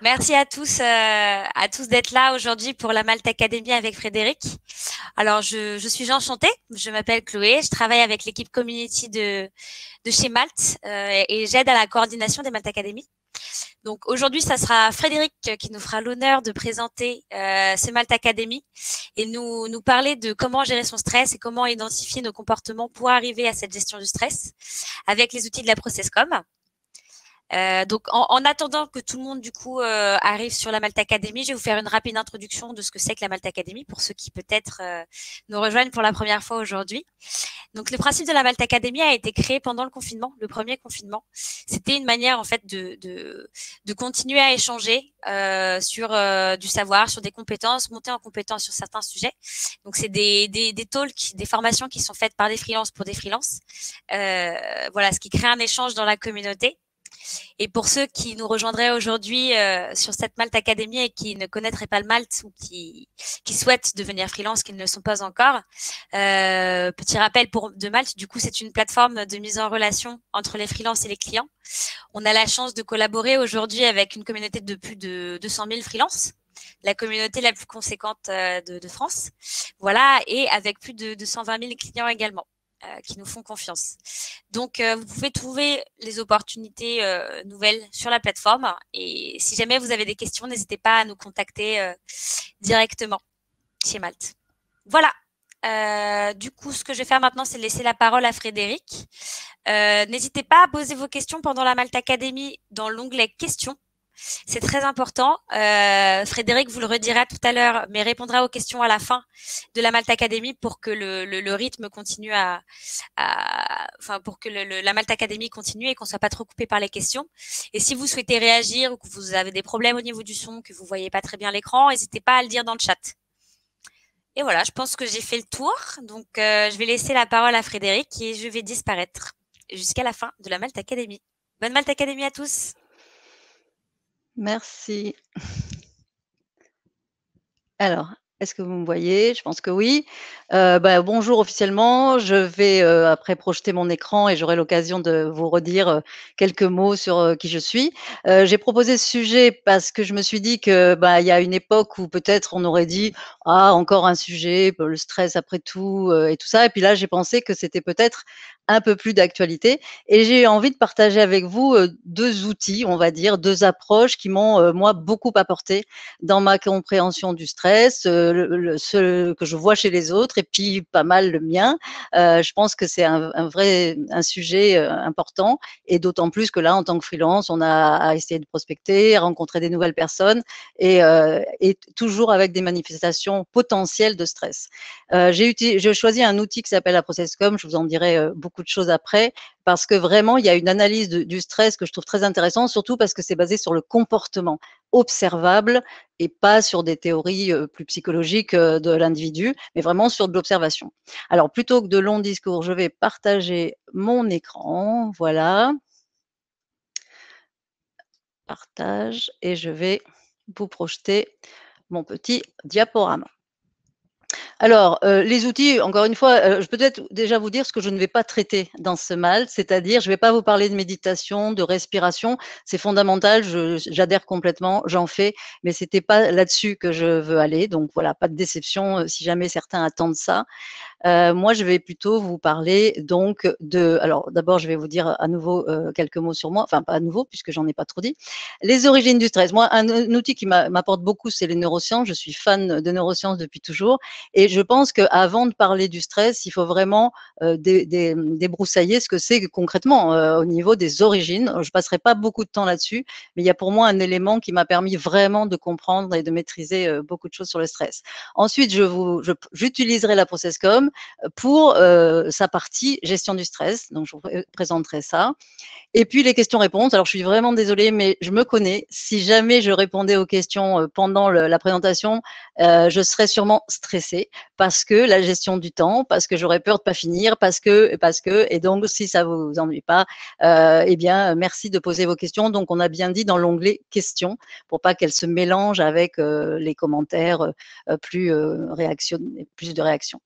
Merci à tous d'être là aujourd'hui pour la Malte Academy avec Frédéric. Alors, je suis enchantée. Je m'appelle Chloé. Je travaille avec l'équipe community de chez Malte et j'aide à la coordination des Malte Academy. Donc aujourd'hui, ça sera Frédéric qui nous fera l'honneur de présenter ce Malte Academy et nous parler de comment gérer son stress et comment identifier nos comportements pour arriver à cette gestion du stress avec les outils de la ProcessCom. Donc, en attendant que tout le monde du coup arrive sur la Malte Academy, je vais vous faire une rapide introduction de ce que c'est que la Malte Academy pour ceux qui peut-être nous rejoignent pour la première fois aujourd'hui. Donc, le principe de la Malte Academy a été créé pendant le confinement, le premier confinement. C'était une manière en fait de continuer à échanger sur du savoir, sur des compétences, monter en compétences sur certains sujets. Donc, c'est des talks, des formations qui sont faites par des freelances pour des freelances. Voilà, ce qui crée un échange dans la communauté. Et pour ceux qui nous rejoindraient aujourd'hui sur cette Malte Academy et qui ne connaîtraient pas le Malte ou qui souhaitent devenir freelance, qui ne le sont pas encore, petit rappel de Malte, du coup, c'est une plateforme de mise en relation entre les freelances et les clients. On a la chance de collaborer aujourd'hui avec une communauté de plus de 200 000 freelances, la communauté la plus conséquente de France. Voilà, et avec plus de 120 000 clients également. Qui nous font confiance. Donc, vous pouvez trouver les opportunités nouvelles sur la plateforme. Et si jamais vous avez des questions, n'hésitez pas à nous contacter directement chez Malte. Voilà. Du coup, ce que je vais faire maintenant, c'est laisser la parole à Frédéric. N'hésitez pas à poser vos questions pendant la Malte Academy dans l'onglet questions. C'est très important. Frédéric vous le redira tout à l'heure, mais répondra aux questions à la fin de la Malte Academy pour que le rythme continue enfin pour que la Malte Academy continue et qu'on soit pas trop coupé par les questions. Et si vous souhaitez réagir ou que vous avez des problèmes au niveau du son, que vous voyez pas très bien l'écran, n'hésitez pas à le dire dans le chat. Et voilà, je pense que j'ai fait le tour. Donc, je vais laisser la parole à Frédéric et je vais disparaître jusqu'à la fin de la Malte Academy. Bonne Malte Academy à tous. Merci. Alors, est-ce que vous me voyez? Je pense que oui. Bonjour officiellement. Je vais, après projeter mon écran et j'aurai l'occasion de vous redire, quelques mots sur, qui je suis. J'ai proposé ce sujet parce que je me suis dit que, il y a une époque où peut-être on aurait dit: «Ah encore un sujet, le stress après tout», et tout ça et puis là, j'ai pensé que c'était peut-être un peu plus d'actualité et j'ai envie de partager avec vous, 2 outils, on va dire, 2 approches qui m'ont, moi, beaucoup apporté dans ma compréhension du stress, ce que je vois chez les autres et puis pas mal le mien. Je pense que c'est un sujet, important et d'autant plus que là, en tant que freelance, on a à essayer de prospecter, à rencontrer des nouvelles personnes et toujours avec des manifestations potentielles de stress. J'ai choisi un outil qui s'appelle la ProcessCom, je vous en dirai, beaucoup de choses après, parce que vraiment il y a une analyse du stress que je trouve très intéressante, surtout parce que c'est basé sur le comportement observable et pas sur des théories, plus psychologiques, de l'individu, mais vraiment sur de l'observation. Alors plutôt que de longs discours, je vais partager mon écran, voilà. Partage et je vais vous projeter mon petit diaporama. Alors, les outils, encore une fois, je peux peut-être déjà vous dire ce que je ne vais pas traiter dans ce mal, c'est-à-dire je ne vais pas vous parler de méditation, de respiration, c'est fondamental, j'adhère complètement, j'en fais, mais c'était pas là-dessus que je veux aller, donc voilà, pas de déception, si jamais certains attendent ça. Moi, je vais plutôt vous parler donc alors d'abord, je vais vous dire à nouveau, quelques mots sur moi, enfin pas à nouveau puisque j'en ai pas trop dit. Les origines du stress. Moi, un outil qui m'apporte beaucoup, c'est les neurosciences. Je suis fan de neurosciences depuis toujours et je pense qu'avant de parler du stress, il faut vraiment, débroussailler ce que c'est concrètement, au niveau des origines. Je passerai pas beaucoup de temps là-dessus, mais il y a pour moi un élément qui m'a permis vraiment de comprendre et de maîtriser, beaucoup de choses sur le stress. Ensuite, j'utiliserai la ProcessCom pour sa partie gestion du stress. Donc, je vous présenterai ça. Et puis les questions-réponses. Alors, je suis vraiment désolée, mais je me connais. Si jamais je répondais aux questions pendant la présentation, je serais sûrement stressée parce que la gestion du temps, parce que j'aurais peur de pas finir, parce que. Et donc, si ça vous ennuie pas, eh bien, merci de poser vos questions. Donc, on a bien dit dans l'onglet questions pour pas qu'elles se mélangent avec les commentaires plus de réactions.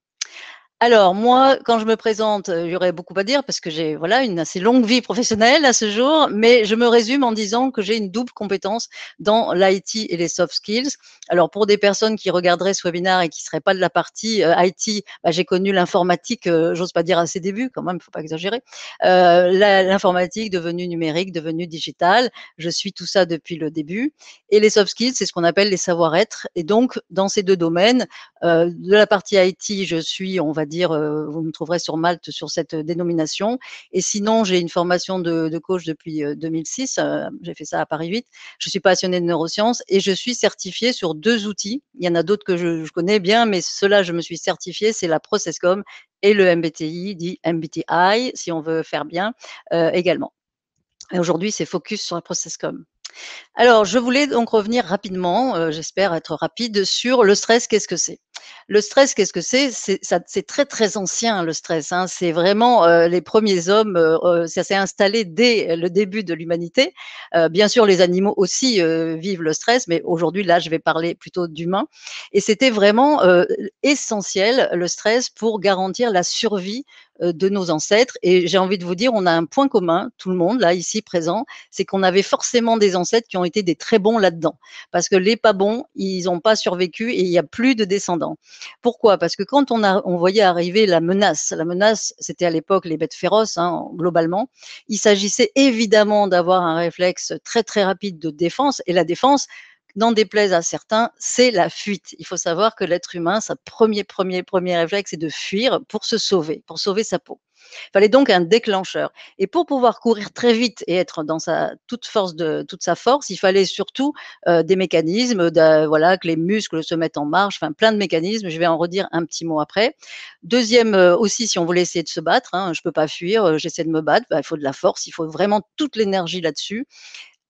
Alors moi, quand je me présente, il y aurait beaucoup à dire parce que j'ai voilà une assez longue vie professionnelle à ce jour, mais je me résume en disant que j'ai une double compétence dans l'IT et les soft skills. Alors pour des personnes qui regarderaient ce webinaire et qui seraient pas de la partie, IT, bah, j'ai connu l'informatique, j'ose pas dire à ses débuts quand même, il faut pas exagérer. L'informatique devenue numérique, devenue digitale, je suis tout ça depuis le début et les soft skills, c'est ce qu'on appelle les savoir-être et donc dans ces 2 domaines, de la partie IT, je suis, on va dire, vous me trouverez sur Malte sur cette dénomination. Et sinon, j'ai une formation de coach depuis 2006. J'ai fait ça à Paris 8. Je suis passionnée de neurosciences et je suis certifiée sur 2 outils. Il y en a d'autres que je connais bien, mais ceux-là, je me suis certifiée. C'est la Processcom et le MBTI, dit MBTI, si on veut faire bien également. Et aujourd'hui, c'est focus sur la Processcom. Alors, je voulais donc revenir rapidement, j'espère être rapide, sur le stress, qu'est-ce que c'est? Le stress, qu'est-ce que c'est? C'est très, très ancien le stress, hein. C'est vraiment, les premiers hommes, ça s'est installé dès le début de l'humanité. Bien sûr, les animaux aussi, vivent le stress, mais aujourd'hui, là, je vais parler plutôt d'humains et c'était vraiment, essentiel le stress pour garantir la survie, de nos ancêtres et j'ai envie de vous dire, on a un point commun, tout le monde là, ici présent, c'est qu'on avait forcément des ancêtres qui ont été des très bons là-dedans. Parce que les pas bons, ils n'ont pas survécu et il n'y a plus de descendants. Pourquoi? Parce que quand on voyait arriver la menace, c'était à l'époque les bêtes féroces, hein, globalement. Il s'agissait évidemment d'avoir un réflexe très très rapide de défense. Et la défense, n'en déplaise à certains, c'est la fuite. Il faut savoir que l'être humain, sa premier réflexe, c'est de fuir pour sauver sa peau. Il fallait donc un déclencheur. Et pour pouvoir courir très vite et être dans toute sa force, il fallait surtout des mécanismes, voilà, que les muscles se mettent en marche, enfin plein de mécanismes. Je vais en redire un petit mot après. Deuxième aussi, si on voulait essayer de se battre, hein, je peux pas fuir, j'essaie de me battre, bah, il faut de la force, il faut vraiment toute l'énergie là-dessus.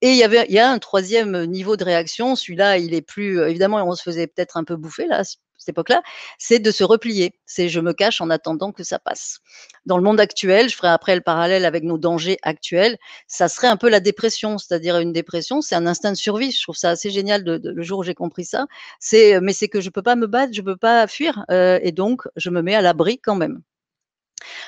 Et il y a un troisième niveau de réaction, celui-là, il est plus, évidemment, on se faisait peut-être un peu bouffer là, à cette époque-là, c'est de se replier. C'est je me cache en attendant que ça passe. Dans le monde actuel, je ferai après le parallèle avec nos dangers actuels, ça serait un peu la dépression, c'est-à-dire une dépression, c'est un instinct de survie. Je trouve ça assez génial le jour où j'ai compris ça. Mais c'est que je peux pas me battre, je peux pas fuir, et donc je me mets à l'abri quand même.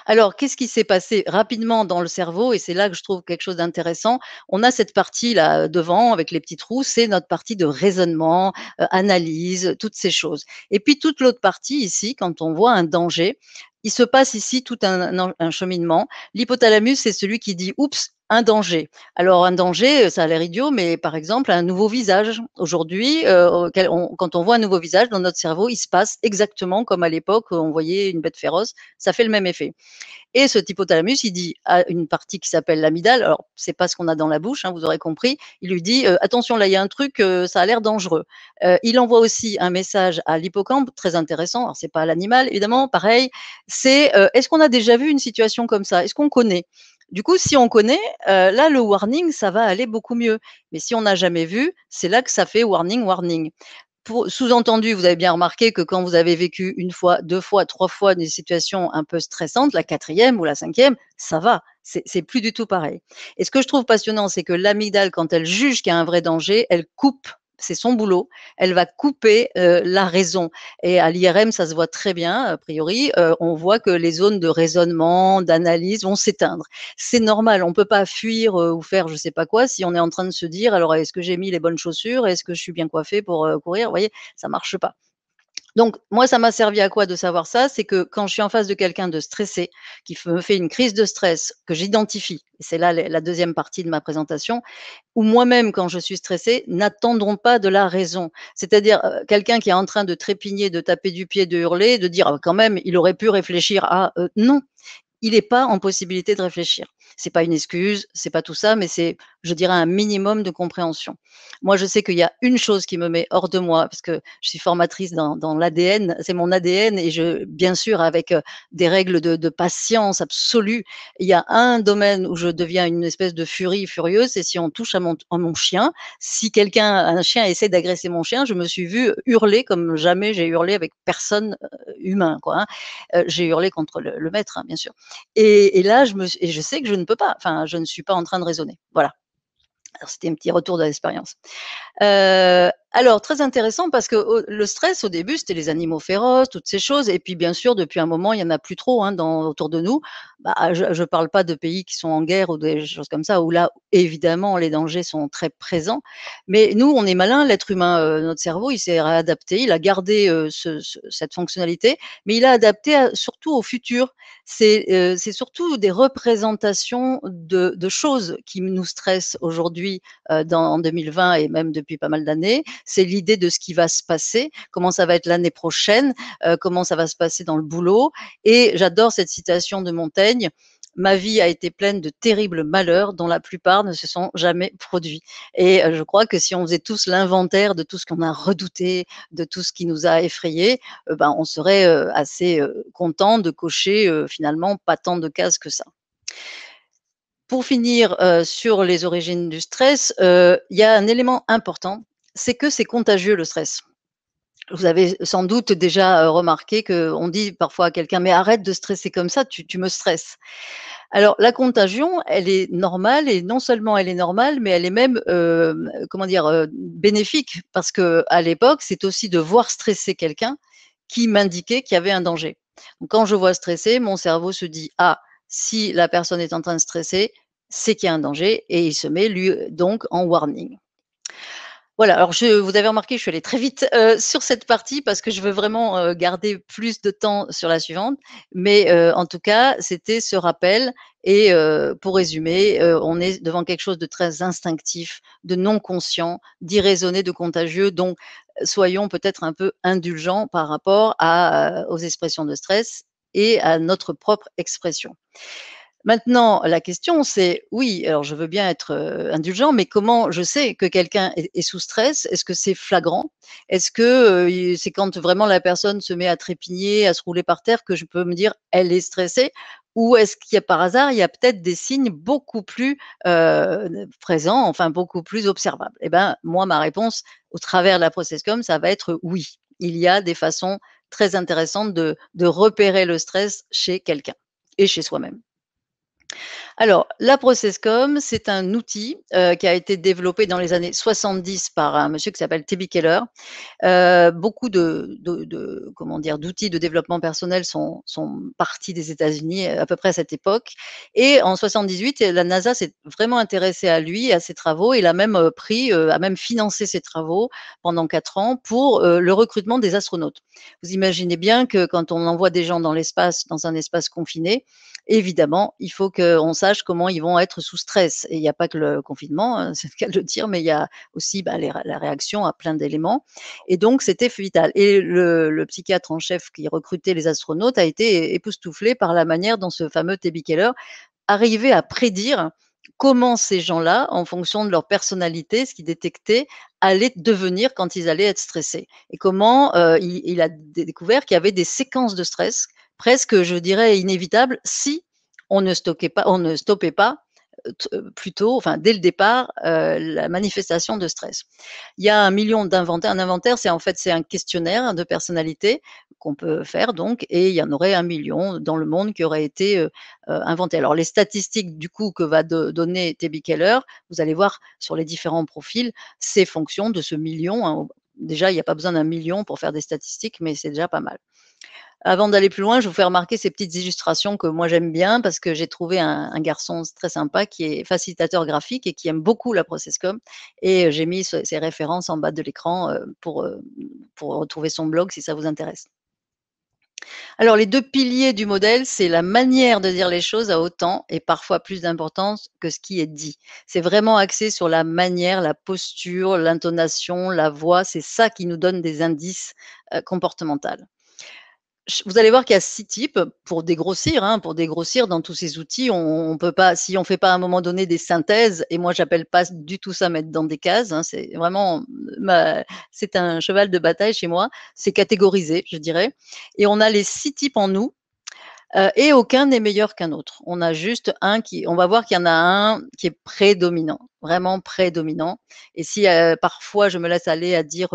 Alors, qu'est-ce qui s'est passé rapidement dans le cerveau? Et c'est là que je trouve quelque chose d'intéressant. On a cette partie-là, devant avec les petits trous, c'est notre partie de raisonnement, analyse, toutes ces choses. Et puis toute l'autre partie ici, quand on voit un danger, il se passe ici tout un cheminement. L'hypothalamus, c'est celui qui dit: «Oups, un danger». Alors un danger, ça a l'air idiot, mais par exemple, un nouveau visage. Aujourd'hui, auquel quand on voit un nouveau visage dans notre cerveau, il se passe exactement comme à l'époque, où on voyait une bête féroce, ça fait le même effet. Et cet hypothalamus, il dit à une partie qui s'appelle l'amygdale, alors c'est pas ce qu'on a dans la bouche, hein, vous aurez compris, il lui dit attention, là il y a un truc, ça a l'air dangereux. Il envoie aussi un message à l'hippocampe, très intéressant, alors c'est pas à l'animal évidemment, pareil, c'est est-ce qu'on a déjà vu une situation comme ça? Est-ce qu'on connaît? Du coup, si on connaît, là le warning, ça va aller beaucoup mieux. Mais si on n'a jamais vu, c'est là que ça fait warning, warning. Sous-entendu, vous avez bien remarqué que quand vous avez vécu une fois, 2 fois, 3 fois des situations un peu stressantes, la quatrième ou la cinquième, ça va, c'est plus du tout pareil. Et ce que je trouve passionnant, c'est que l'amygdale, quand elle juge qu'il y a un vrai danger, elle coupe, c'est son boulot, elle va couper, la raison et à l'IRM, ça se voit très bien, a priori, on voit que les zones de raisonnement, d'analyse vont s'éteindre. C'est normal, on ne peut pas fuir, ou faire je ne sais pas quoi si on est en train de se dire: «Alors est-ce que j'ai mis les bonnes chaussures? Est-ce que je suis bien coiffé pour, courir?» Vous voyez? Ça marche pas. Donc moi, ça m'a servi à quoi de savoir ça? C'est que quand je suis en face de quelqu'un de stressé, me fait une crise de stress, que j'identifie, et c'est là la 2e partie de ma présentation, ou moi-même quand je suis stressée, n'attendons pas de la raison. C'est-à-dire, quelqu'un qui est en train de trépigner, de taper du pied, de hurler, de dire: «Ah quand même, il aurait pu réfléchir à», non, il n'est pas en possibilité de réfléchir. C'est pas une excuse, c'est pas tout ça, mais c'est, je dirais, un minimum de compréhension. Moi, je sais qu'il y a une chose qui me met hors de moi, parce que je suis formatrice dans l'ADN, c'est mon ADN et bien sûr, avec des règles de patience absolue, il y a un domaine où je deviens une espèce de furie furieuse, c'est si on touche à mon chien. Si un chien essaie d'agresser mon chien, je me suis vue hurler comme jamais j'ai hurlé avec personne humain, quoi, hein. J'ai hurlé contre le maître, hein, bien sûr. Et là, je sais que je ne peux pas, enfin, je ne suis pas en train de raisonner. Voilà. Alors c'était un petit retour de l'expérience. Heu, Alors, très intéressant parce que le stress, au début, c'était les animaux féroces, toutes ces choses. Et puis, bien sûr, depuis un moment, il y en a plus trop hein, autour de nous. Bah, je ne parle pas de pays qui sont en guerre ou des choses comme ça, où là, évidemment, les dangers sont très présents. Mais nous, on est malin, l'être humain, notre cerveau, il s'est réadapté, il a gardé cette fonctionnalité, mais il a adapté surtout au futur. C'est surtout des représentations de choses qui nous stressent aujourd'hui en 2020 et même depuis pas mal d'années. C'est l'idée de ce qui va se passer, comment ça va être l'année prochaine, comment ça va se passer dans le boulot. Et j'adore cette citation de Montaigne. Ma vie a été pleine de terribles malheurs dont la plupart ne se sont jamais produits. Et je crois que si on faisait tous l'inventaire de tout ce qu'on a redouté, de tout ce qui nous a effrayés, ben, on serait assez content de cocher finalement pas tant de cases que ça. Pour finir sur les origines du stress, il y a un élément important, c'est que c'est contagieux le stress. Vous avez sans doute déjà remarqué qu'on dit parfois à quelqu'un: «Mais arrête de stresser comme ça, tu me stresses». Alors la contagion, elle est normale et non seulement elle est normale, mais elle est même, comment dire? Bénéfique parce qu'à l'époque, c'est aussi de voir stresser quelqu'un qui m'indiquait qu'il y avait un danger. Donc quand je vois stresser, mon cerveau se dit: «Ah, si la personne est en train de stresser, c'est qu'il y a un danger» et il se met lui, donc en warning. Voilà, alors vous avez remarqué, je suis allée très vite, sur cette partie parce que je veux vraiment, garder plus de temps sur la suivante. Mais, en tout cas, c'était ce rappel et pour résumer, on est devant quelque chose de très instinctif, de non conscient, d'irraisonné, de contagieux. Donc, soyons peut-être un peu indulgents par rapport aux expressions de stress et à notre propre expression. Maintenant, la question c'est, oui, alors je veux bien être, indulgent, mais comment je sais que quelqu'un est sous stress? Est-ce que c'est flagrant? Est-ce que, c'est quand vraiment la personne se met à trépigner, à se rouler par terre que je peux me dire: «Elle est stressée»? Ou est-ce qu'il y a par hasard, il y a peut-être des signes beaucoup plus, présents, enfin beaucoup plus observables? Et ben, moi, ma réponse au travers de la Processcom, ça va être oui. Il y a des façons très intéressantes de repérer le stress chez quelqu'un et chez soi-même. Alors, la Processcom, c'est un outil, qui a été développé dans les années 70 par un monsieur qui s'appelle T.B. Keller. Beaucoup de comment dire? D'outils de développement personnel sont partis des États-Unis, à peu près à cette époque et en 78, la NASA s'est vraiment intéressée à lui et à ses travaux. Il a même, a même financé ses travaux pendant 4 ans pour, le recrutement des astronautes. Vous imaginez bien que quand on envoie des gens dans l'espace, dans un espace confiné, évidemment, il faut qu'on sache comment ils vont être sous stress et il n'y a pas que le confinement, hein, c'est le cas de le dire, mais il y a aussi, bah, la réaction à plein d'éléments et donc c'était vital et le psychiatre en chef qui recrutait les astronautes a été époustouflé par la manière dont ce fameux T.B. Keller arrivait à prédire comment ces gens-là, en fonction de leur personnalité, ce qu'il détectait, allaient devenir quand ils allaient être stressés et comment, il a découvert qu'il y avait des séquences de stress presque, je dirais, inévitables si on ne stoppait pas, plus tôt, enfin dès le départ, la manifestation de stress. Il y a un million d'inventaires. Un inventaire, c'est en fait, c'est un questionnaire de personnalité qu'on peut faire donc et il y en aurait 1 million dans le monde qui auraient été, inventés. Alors les statistiques du coup que va donner T.B. Keller, vous allez voir sur les différents profils, c'est fonction de ce million, hein. Déjà, il n'y a pas besoin d'1 million pour faire des statistiques, mais c'est déjà pas mal. Avant d'aller plus loin, je vous fais remarquer ces petites illustrations que moi j'aime bien parce que j'ai trouvé un garçon très sympa qui est facilitateur graphique et qui aime beaucoup la Processcom et j'ai mis ses références en bas de l'écran, pour retrouver son blog si ça vous intéresse. Alors les 2 piliers du modèle, c'est la manière de dire les choses a autant et parfois plus d'importance que ce qui est dit. C'est vraiment axé sur la manière, la posture, l'intonation, la voix, c'est ça qui nous donne des indices, comportementaux. Vous allez voir qu'il y a 6 types pour dégrossir, hein, pour dégrossir dans tous ces outils, on peut pas si on fait pas à un moment donné des synthèses et moi j'appelle pas du tout ça mettre dans des cases, hein, c'est vraiment c'est un cheval de bataille chez moi, c'est catégoriser, je dirais et on a les 6 types en nous et aucun n'est meilleur qu'un autre. On va voir qu'il y en a un qui est prédominant, vraiment prédominant et si, parfois je me laisse aller à dire,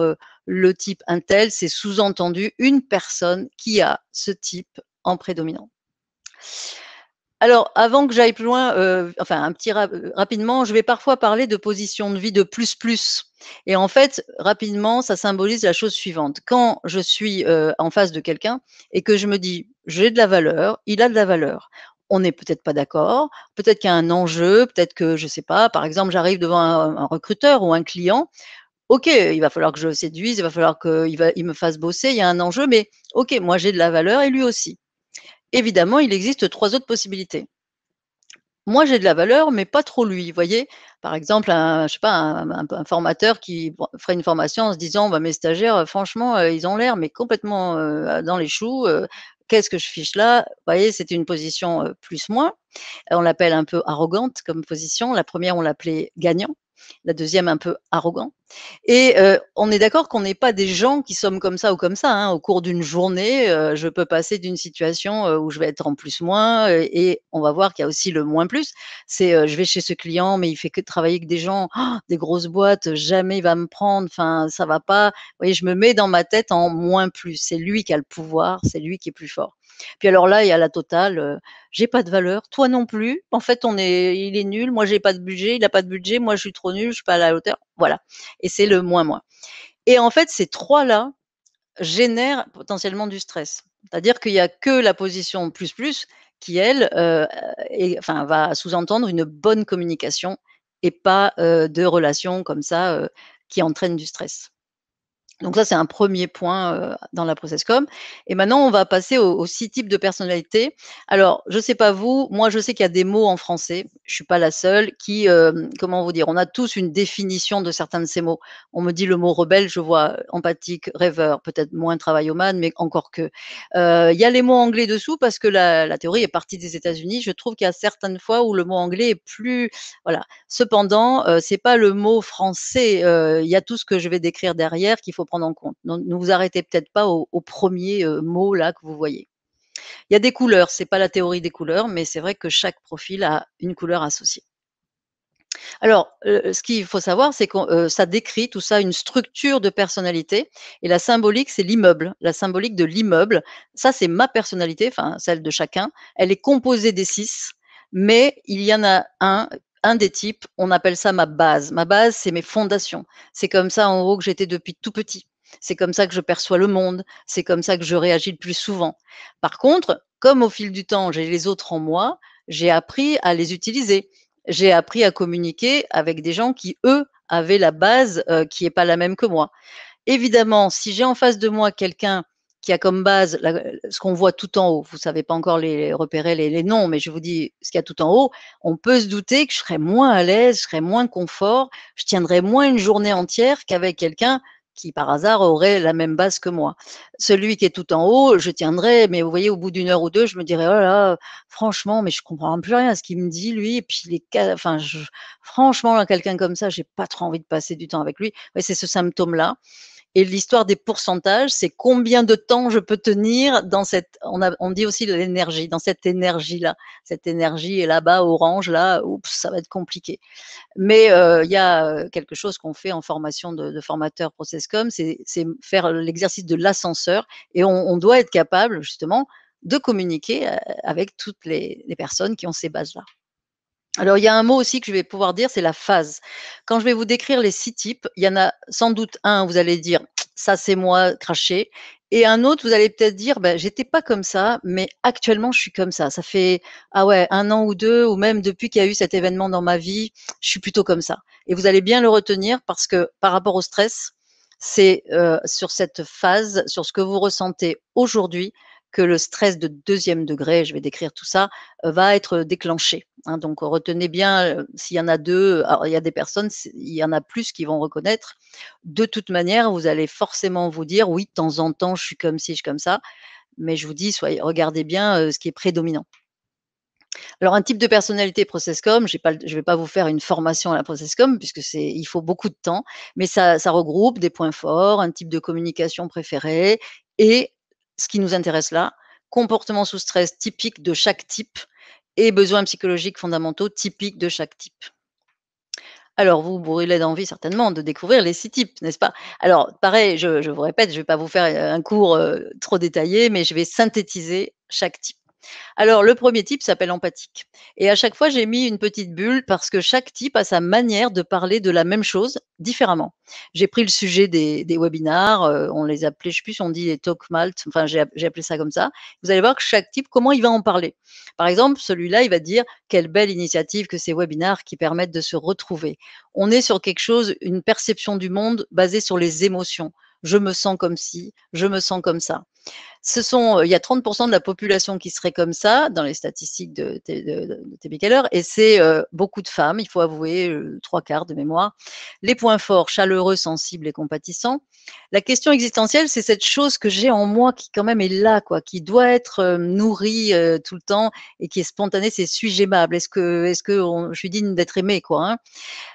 le type untel, c'est sous-entendu une personne qui a ce type en prédominant. Alors avant que j'aille plus loin, enfin un petit rapidement, je vais parfois parler de position de vie de plus plus. Et en fait, rapidement, ça symbolise la chose suivante. Quand je suis, en face de quelqu'un et que je me dis: «J'ai de la valeur, il a de la valeur». On n'est peut-être pas d'accord, peut-être qu'il y a un enjeu, peut-être que je sais pas, par exemple, j'arrive devant un recruteur ou un client. OK, il va falloir que je le séduise, il va falloir il me fasse bosser, il y a un enjeu, mais OK, moi j'ai de la valeur et lui aussi. Évidemment, il existe 3 autres possibilités. Moi, j'ai de la valeur, mais pas trop lui, vous voyez? Par exemple, je sais pas, un formateur qui ferait une formation en se disant: «Bah, mes stagiaires, franchement, ils ont l'air mais complètement, dans les choux, qu'est-ce que je fiche là?» Vous voyez, c'était une position, plus-moins. On l'appelle un peu arrogante comme position. La première, on l'appelait gagnant, la deuxième un peu arrogant. Et on est d'accord qu'on n'est pas des gens qui sommes comme ça ou comme ça, hein. Au cours d'une journée, je peux passer d'une situation, où je vais être en plus-moins, et on va voir qu'il y a aussi le moins plus. C'est, je vais chez ce client, mais il fait que travailler avec des gens, des grosses boîtes, jamais il va me prendre, enfin ça va pas. Vous voyez, je me mets dans ma tête en moins plus. C'est lui qui a le pouvoir, c'est lui qui est plus fort. Puis alors là, il y a la totale, j'ai pas de valeur, toi non plus. En fait, il est nul, moi j'ai pas de budget, il a pas de budget, moi je suis trop nul, je suis pas à la hauteur. Voilà, et c'est le moins. Et en fait, ces 3 là génèrent potentiellement du stress. C'est-à-dire qu'il y a que la position plus qui elle, enfin va sous-entendre une bonne communication et pas, de relations comme ça, qui entraînent du stress. Donc ça, c'est un premier point, dans la process com, et maintenant on va passer aux 6 types de personnalités. Alors, je sais pas vous, moi je sais qu'il y a des mots en français, je suis pas la seule, qui, comment vous dire? On a tous une définition de certains de ces mots. On me dit le mot rebelle, je vois empathique, rêveur, peut-être moins travaillomane, mais encore que. Il y a les mots anglais dessous parce que la théorie est partie des États-Unis. Je trouve qu'il y a certaines fois où le mot anglais est plus, voilà. Cependant, c'est pas le mot français, il y a tout ce que je vais décrire derrière qu'il faut prendre en compte. Donc ne vous arrêtez peut-être pas au 1er, mot là que vous voyez. Il y a des couleurs, c'est pas la théorie des couleurs, mais c'est vrai que chaque profil a une couleur associée. Alors, ce qu'il faut savoir, c'est que ça décrit tout ça une structure de personnalité, et la symbolique, c'est l'immeuble. La symbolique de l'immeuble, ça, c'est ma personnalité, enfin celle de chacun. Elle est composée des 6, mais il y en a un des types, on appelle ça ma base. Ma base, c'est mes fondations. C'est comme ça, en gros, que j'étais depuis tout petit. C'est comme ça que je perçois le monde. C'est comme ça que je réagis le plus souvent. Par contre, comme au fil du temps, j'ai les autres en moi, j'ai appris à les utiliser. J'ai appris à communiquer avec des gens qui, eux, avaient la base, qui est pas la même que moi. Évidemment, si j'ai en face de moi quelqu'un qui a comme base ce qu'on voit tout en haut, vous savez pas encore repérer les noms, mais je vous dis ce qu'il y a tout en haut, on peut se douter que je serais moins à l'aise, je serais moins confort, je tiendrais moins une journée entière qu'avec quelqu'un qui, par hasard, aurait la même base que moi. Celui qui est tout en haut, je tiendrais, mais vous voyez, au bout d'une heure ou 2, je me dirais: «Oh là là, franchement, mais je comprends plus rien à ce qu'il me dit lui, et puis les ca enfin franchement, là, quelqu'un comme ça, j'ai pas trop envie de passer du temps avec lui». Ouais, c'est ce symptôme-là. Et l'histoire des pourcentages, c'est combien de temps je peux tenir dans on dit aussi de l'énergie, dans cette énergie-là. Cette énergie est là-bas, orange, là, oups, ça va être compliqué. Mais il y a, quelque chose qu'on fait en formation de formateur Processcom, c'est faire l'exercice de l'ascenseur, et on doit être capable justement de communiquer, avec toutes les personnes qui ont ces bases-là. Alors, il y a un mot aussi que je vais pouvoir dire, c'est la phase. Quand je vais vous décrire les 6 types, il y en a sans doute un, vous allez dire: «Ça, c'est moi, craché», et un autre, vous allez peut-être dire: «Bah, j'étais pas comme ça, mais actuellement, je suis comme ça. Ça fait, ah ouais, 1 an ou 2, ou même depuis qu'il y a eu cet événement dans ma vie, je suis plutôt comme ça», et vous allez bien le retenir parce que par rapport au stress, c'est, sur cette phase, sur ce que vous ressentez aujourd'hui, que le stress de 2e degré, je vais décrire tout ça, va être déclenché, hein. Donc retenez bien, s'il y en a 2, alors il y a des personnes, il y en a plus qui vont reconnaître. De toute manière, vous allez forcément vous dire: «Oui, de temps en temps, je suis comme ci, je suis comme ça», mais je vous dis, regardez bien, ce qui est prédominant. Alors un type de personnalité Processcom, je vais pas vous faire une formation à la Processcom puisque il faut beaucoup de temps, mais ça regroupe des points forts, un type de communication préféré, et ce qui nous intéresse là, comportement sous stress typique de chaque type et besoins psychologiques fondamentaux typiques de chaque type. Alors vous brûlez d'envie certainement de découvrir les 6 types, n'est-ce pas? Alors pareil, je vous répète, je ne vais pas vous faire, un cours, trop détaillé, mais je vais synthétiser chaque type. Alors, le premier type s'appelle empathique et à chaque fois, j'ai mis une petite bulle parce que chaque type a sa manière de parler de la même chose différemment. J'ai pris le sujet des webinars, on les appelait, je sais plus si on dit les talk malt, enfin j'ai appelé ça comme ça. Vous allez voir que chaque type, comment il va en parler. Par exemple, celui-là, il va dire: «Quelle belle initiative que ces webinars qui permettent de se retrouver». On est sur quelque chose, une perception du monde basée sur les émotions. Je me sens comme ci, je me sens comme ça. Il y a 30 de la population qui serait comme ça dans les statistiques de TB Keller et c'est, beaucoup de femmes, il faut avouer, 3/4 de mémoire. Les points forts, chaleureux, sensibles et compatissants. La question existentielle, c'est cette chose que j'ai en moi qui quand même est là quoi, qui doit être, nourrie, tout le temps et qui est spontanée, c'est: «Suis-je aimable? Est-ce que je suis digne d'être aimée?» quoi,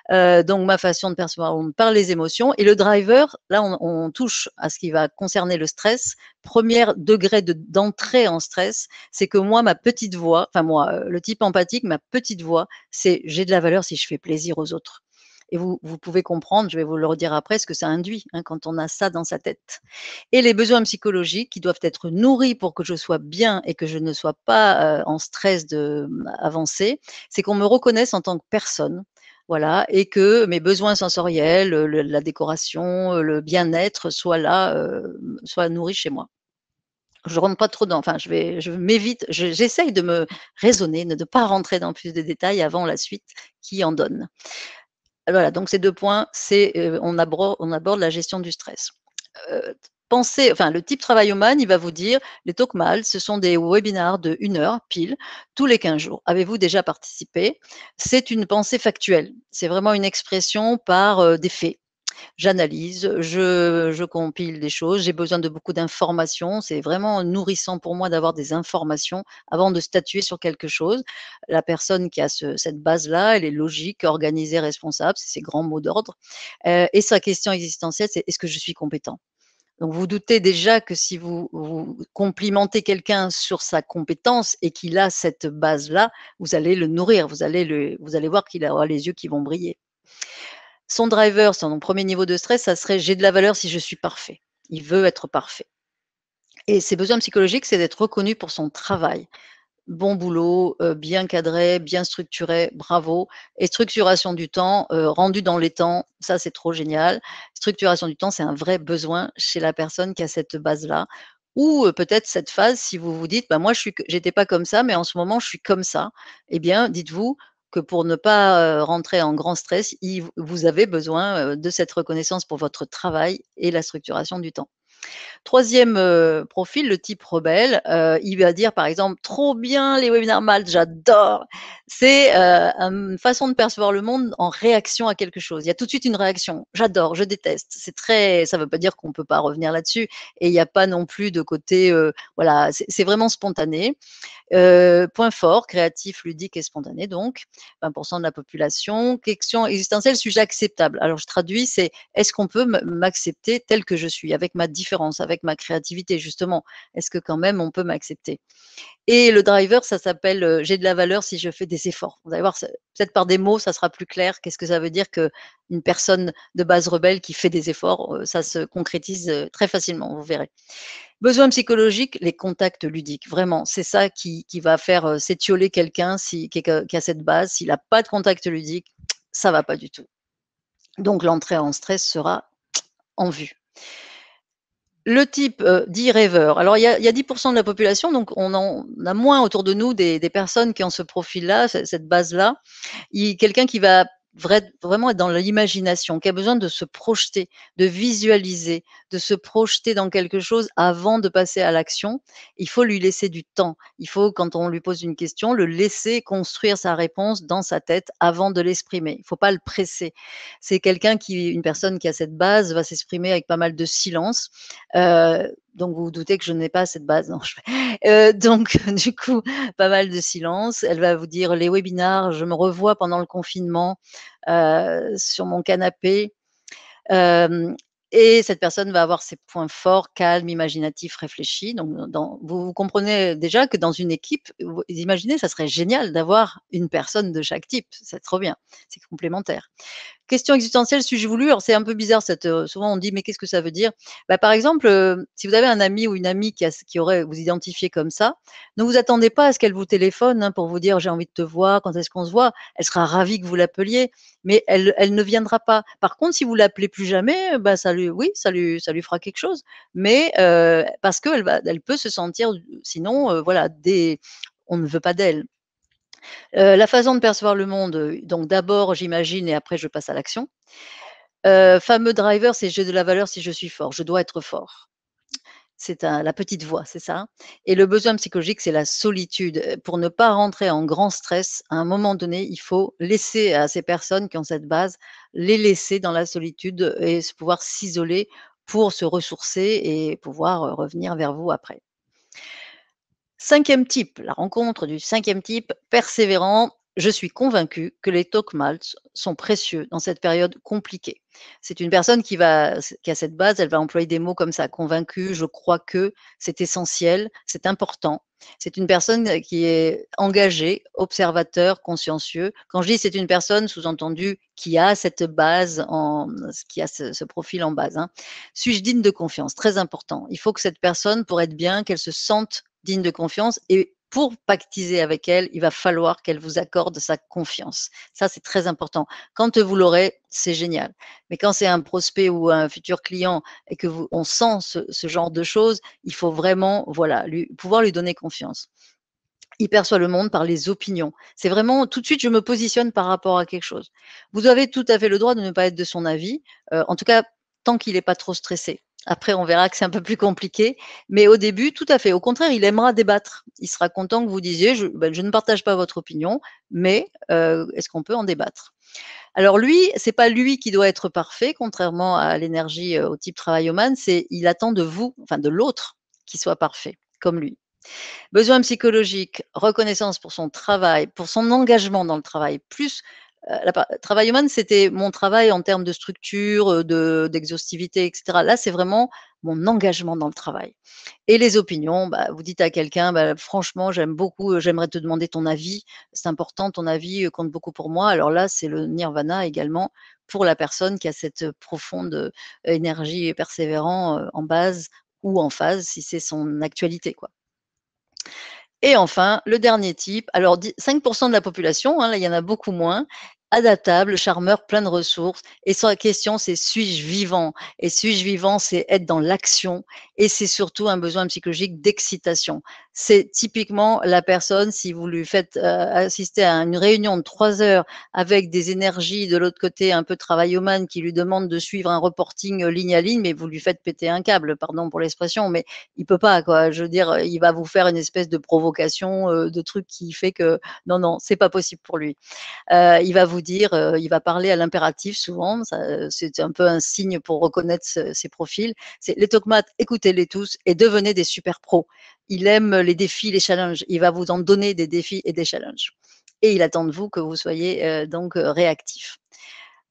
hein. Donc ma façon de percevoir le monde par les émotions et le driver, là on touche à ce qui va concerner le stress. Premier degré d'entrée en stress, c'est que moi, ma petite voix, enfin moi, le type empathique, ma petite voix, c'est: «J'ai de la valeur si je fais plaisir aux autres» et vous pouvez comprendre, je vais vous le redire après, ce que ça induit, hein, quand on a ça dans sa tête et les besoins psychologiques qui doivent être nourris pour que je sois bien et que je ne sois pas, en stress avancé, c'est qu'on me reconnaisse en tant que personne, voilà et que mes besoins sensoriels, la décoration, le bien-être soient là, soient nourris chez moi. Je rentre pas trop dans enfin je m'évite, j'essaye de me raisonner, de ne pas rentrer dans plus de détails avant la suite qui en donne. Voilà, donc ces 2 points, on aborde la gestion du stress. Pensez enfin le type travaillomane, il va vous dire: «Les Talkmall, ce sont des webinars de 1 heure pile, tous les 15 jours. Avez-vous déjà participé?» C'est une pensée factuelle. C'est vraiment une expression par, des faits. J'analyse, je compile des choses, j'ai besoin de beaucoup d'informations. C'est vraiment nourrissant pour moi d'avoir des informations avant de statuer sur quelque chose. La personne qui a cette base-là, elle est logique, organisée, responsable, c'est ses grands mots d'ordre. Et sa question existentielle, c'est: «Est-ce que je suis compétent?» Donc vous doutez déjà que si vous complimentez quelqu'un sur sa compétence et qu'il a cette base-là, vous allez le nourrir, vous allez voir qu'il aura les yeux qui vont briller. Son driver, son premier niveau de stress, ça serait: «J'ai de la valeur si je suis parfait». Il veut être parfait et ses besoins psychologiques, c'est d'être reconnu pour son travail. Bon boulot, bien cadré, bien structuré, bravo et structuration du temps, rendu dans les temps, ça c'est trop génial. Structuration du temps, c'est un vrai besoin chez la personne qui a cette base-là ou, peut-être cette phase si vous vous dites: «Bah, moi j'étais pas comme ça, mais en ce moment je suis comme ça». Eh bien, dites-vous que pour ne pas, rentrer en grand stress, vous avez besoin, de cette reconnaissance pour votre travail et la structuration du temps. Troisième profil, le type rebelle, il va dire par exemple: «Trop bien les webinars Malte, j'adore!» C'est, une façon de percevoir le monde en réaction à quelque chose. Il y a tout de suite une réaction: «J'adore, je déteste». Ça veut pas dire qu'on peut pas revenir là-dessus et il y a pas non plus de côté, voilà, c'est vraiment spontané. Point fort, créatif, ludique et spontané donc, 20 de la population. Question existentielle, suis-je acceptable? Alors je traduis, c'est: «Est-ce qu'on peut m'accepter tel que je suis, avec ma différence, avec ma créativité justement? Est-ce que quand même on peut m'accepter?» Et le driver, ça s'appelle, «J'ai de la valeur si je fais des efforts». Vous allez voir, peut-être par des mots, ça sera plus clair. Qu'est-ce que ça veut dire qu'une personne de base rebelle qui fait des efforts? Ça se concrétise, très facilement, vous verrez. Besoins psychologiques, les contacts ludiques, vraiment, c'est ça qui va faire, s'étioler quelqu'un qui a cette base. S'il a pas de contact ludique, ça va pas du tout. Donc l'entrée en stress sera en vue. Le type, dit rêveur, alors il y a 10 de la population, donc on a moins autour de nous des personnes qui ont ce profil-là, cette base-là. Quelqu'un qui va vraiment être dans l'imagination, qui a besoin de se projeter, de visualiser, de se projeter dans quelque chose avant de passer à l'action. Il faut lui laisser du temps. Il faut, quand on lui pose une question, le laisser construire sa réponse dans sa tête avant de l'exprimer. Il ne faut pas le presser. C'est une personne qui a cette base va s'exprimer avec pas mal de silence. Donc vous vous doutez que je n'ai pas cette base. Non, donc du coup, pas mal de silence. Elle va vous dire: «Les webinars, je me revois pendant le confinement, sur mon canapé». Hem Et cette personne va avoir ses points forts, calme, imaginatif, réfléchi. Donc vous comprenez déjà que dans une équipe, vous imaginez, ça serait génial d'avoir une personne de chaque type. C'est trop bien, c'est complémentaire. Question existentielle, suis-je voulu? Alors c'est un peu bizarre cette, souvent on dit: «Mais qu'est-ce que ça veut dire?» Bah, par exemple, si vous avez un ami ou une amie qui aurait vous identifiez comme ça, ne vous attendez pas à ce qu'elle vous téléphone, hein, pour vous dire: «J'ai envie de te voir, quand est-ce qu'on se voit?» Elle sera ravie que vous l'appeliez, mais elle ne viendra pas. Par contre, si vous l'appelez plus jamais, bah, ça lui fera quelque chose, mais parce elle peut se sentir sinon, voilà, on ne veut pas d'elle. La façon de percevoir le monde, donc d'abord j'imagine et après je passe à l'action. Fameux driver, c'est: «J'ai de la valeur si je suis fort, je dois être fort». C'est la petite voix, c'est ça? Et le besoin psychologique, c'est la solitude. Pour ne pas rentrer en grand stress, à un moment donné, il faut laisser à ces personnes qui ont cette base, les laisser dans la solitude et pouvoir s'isoler pour se ressourcer et pouvoir, revenir vers vous après. 5e type, la rencontre du 5e type, persévérant. Je suis convaincu que les Tokmals sont précieux dans cette période compliquée. C'est une personne qui a cette base, elle va employer des mots comme ça: convaincu, je crois que, c'est essentiel, c'est important. C'est une personne qui est engagée, observateur, consciencieux. Quand je dis c'est une personne, sous-entendu qui a cette base qui a ce profil en base, hein. Suis-je digne de confiance? Très important. Il faut que cette personne, pour être bien, qu'elle se sente digne de confiance, et pour pactiser avec elle, il va falloir qu'elle vous accorde sa confiance. Ça, c'est très important. Quand vous l'aurez, c'est génial. Mais quand c'est un prospect ou un futur client et que on sent ce genre de choses, il faut vraiment, voilà, pouvoir lui donner confiance. Il perçoit le monde par les opinions. C'est vraiment tout de suite, je me positionne par rapport à quelque chose. Vous avez tout à fait le droit de ne pas être de son avis, en tout cas, tant qu'il n'est pas trop stressé. Après, on verra que c'est un peu plus compliqué, mais au début, tout à fait. Au contraire, il aimera débattre. Il sera content que vous disiez: «Je ne partage pas votre opinion, mais est-ce qu'on peut en débattre?» Alors lui, c'est pas lui qui doit être parfait, contrairement à l'énergie, au type travaillomane, c'est il attend de vous, enfin de l'autre, qu'il soit parfait, comme lui. Besoin psychologique, reconnaissance pour son travail, pour son engagement dans le travail, plus, travail humain, c'était mon travail en termes de structure, d'exhaustivité et cetera. Là, c'est vraiment mon engagement dans le travail. Et les opinions, bah, vous dites à quelqu'un: «Bah, franchement, j'aime beaucoup, j'aimerais te demander ton avis. C'est important, ton avis, compte beaucoup pour moi». Alors là, c'est le nirvana également pour la personne qui a cette, profonde, énergie et persévérant, en base ou en phase si c'est son actualité, quoi. Et enfin, le dernier type, alors 5 de la population, hein, là, il y en a beaucoup moins, adaptable, charmeur, plein de ressources, et sa question, c'est: «Suis-je vivant?» Et suis-je vivant, c'est être dans l'action, et c'est surtout un besoin psychologique d'excitation. C'est typiquement la personne, si vous lui faites, assister à une réunion de 3 heures avec des énergies de l'autre côté un peu travaillomane qui lui demandent de suivre un reporting, ligne à ligne, mais vous lui faites péter un câble, pardon pour l'expression, mais il peut pas quoi. Je veux dire, il va vous faire une espèce de provocation, de truc qui fait que non, non, c'est pas possible pour lui. Il va vous dire, il va parler à l'impératif souvent, ça, c'est un peu un signe pour reconnaître ces profils. C'est: «Les tokmates, écoutez-les tous et devenez des super pros». Il aime les défis, les challenges. Il va vous en donner des défis et des challenges, et il attend de vous que vous soyez, donc réactifs.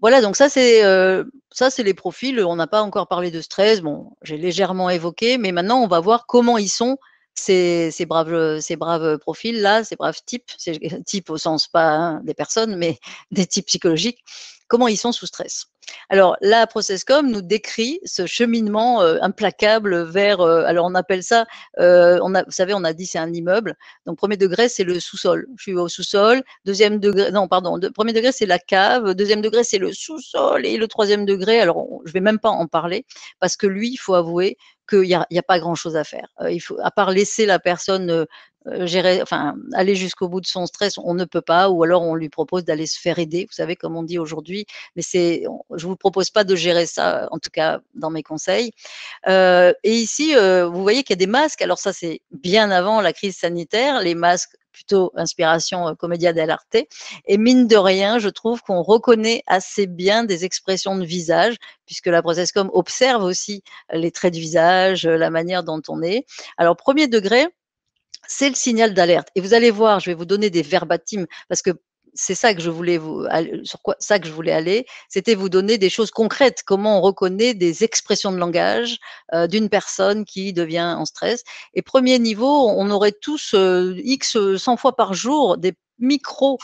Voilà, donc ça c'est les profils. On n'a pas encore parlé de stress. Bon, j'ai légèrement évoqué, mais maintenant on va voir comment ils sont ces braves profils-là, ces braves types, ces types au sens pas, hein, des personnes, mais des types psychologiques. Comment ils sont sous stress. Alors la Processcom nous décrit ce cheminement, implacable vers, alors on appelle ça, vous savez, on a dit c'est un immeuble. Donc premier degré, c'est le sous-sol. Je suis au sous-sol. Deuxième degré, non pardon, 1er degré, c'est la cave. Deuxième degré, c'est le sous-sol, et le troisième degré, alors je vais même pas en parler parce que lui, il faut avouer qu'il y a pas grand-chose à faire. Il faut, à part laisser la personne, gérer, enfin aller jusqu'au bout de son stress, on ne peut pas, ou alors on lui propose d'aller se faire aider, vous savez comme on dit aujourd'hui, mais je vous propose pas de gérer ça, en tout cas dans mes conseils. Et ici, vous voyez qu'il y a des masques. Alors ça, c'est bien avant la crise sanitaire, les masques plutôt inspiration, commedia dell'arte, et mine de rien, je trouve qu'on reconnaît assez bien des expressions de visage, puisque la Processcom observe aussi les traits de visage, la manière dont on est. Alors premier degré, c'est le signal d'alerte, et vous allez voir, je vais vous donner des verbatim parce que c'est ça que je voulais ça que je voulais aller, c'était vous donner des choses concrètes, comment on reconnaît des expressions de langage, d'une personne qui devient en stress. Et premier niveau, on aurait tous, X, 100 fois par jour micro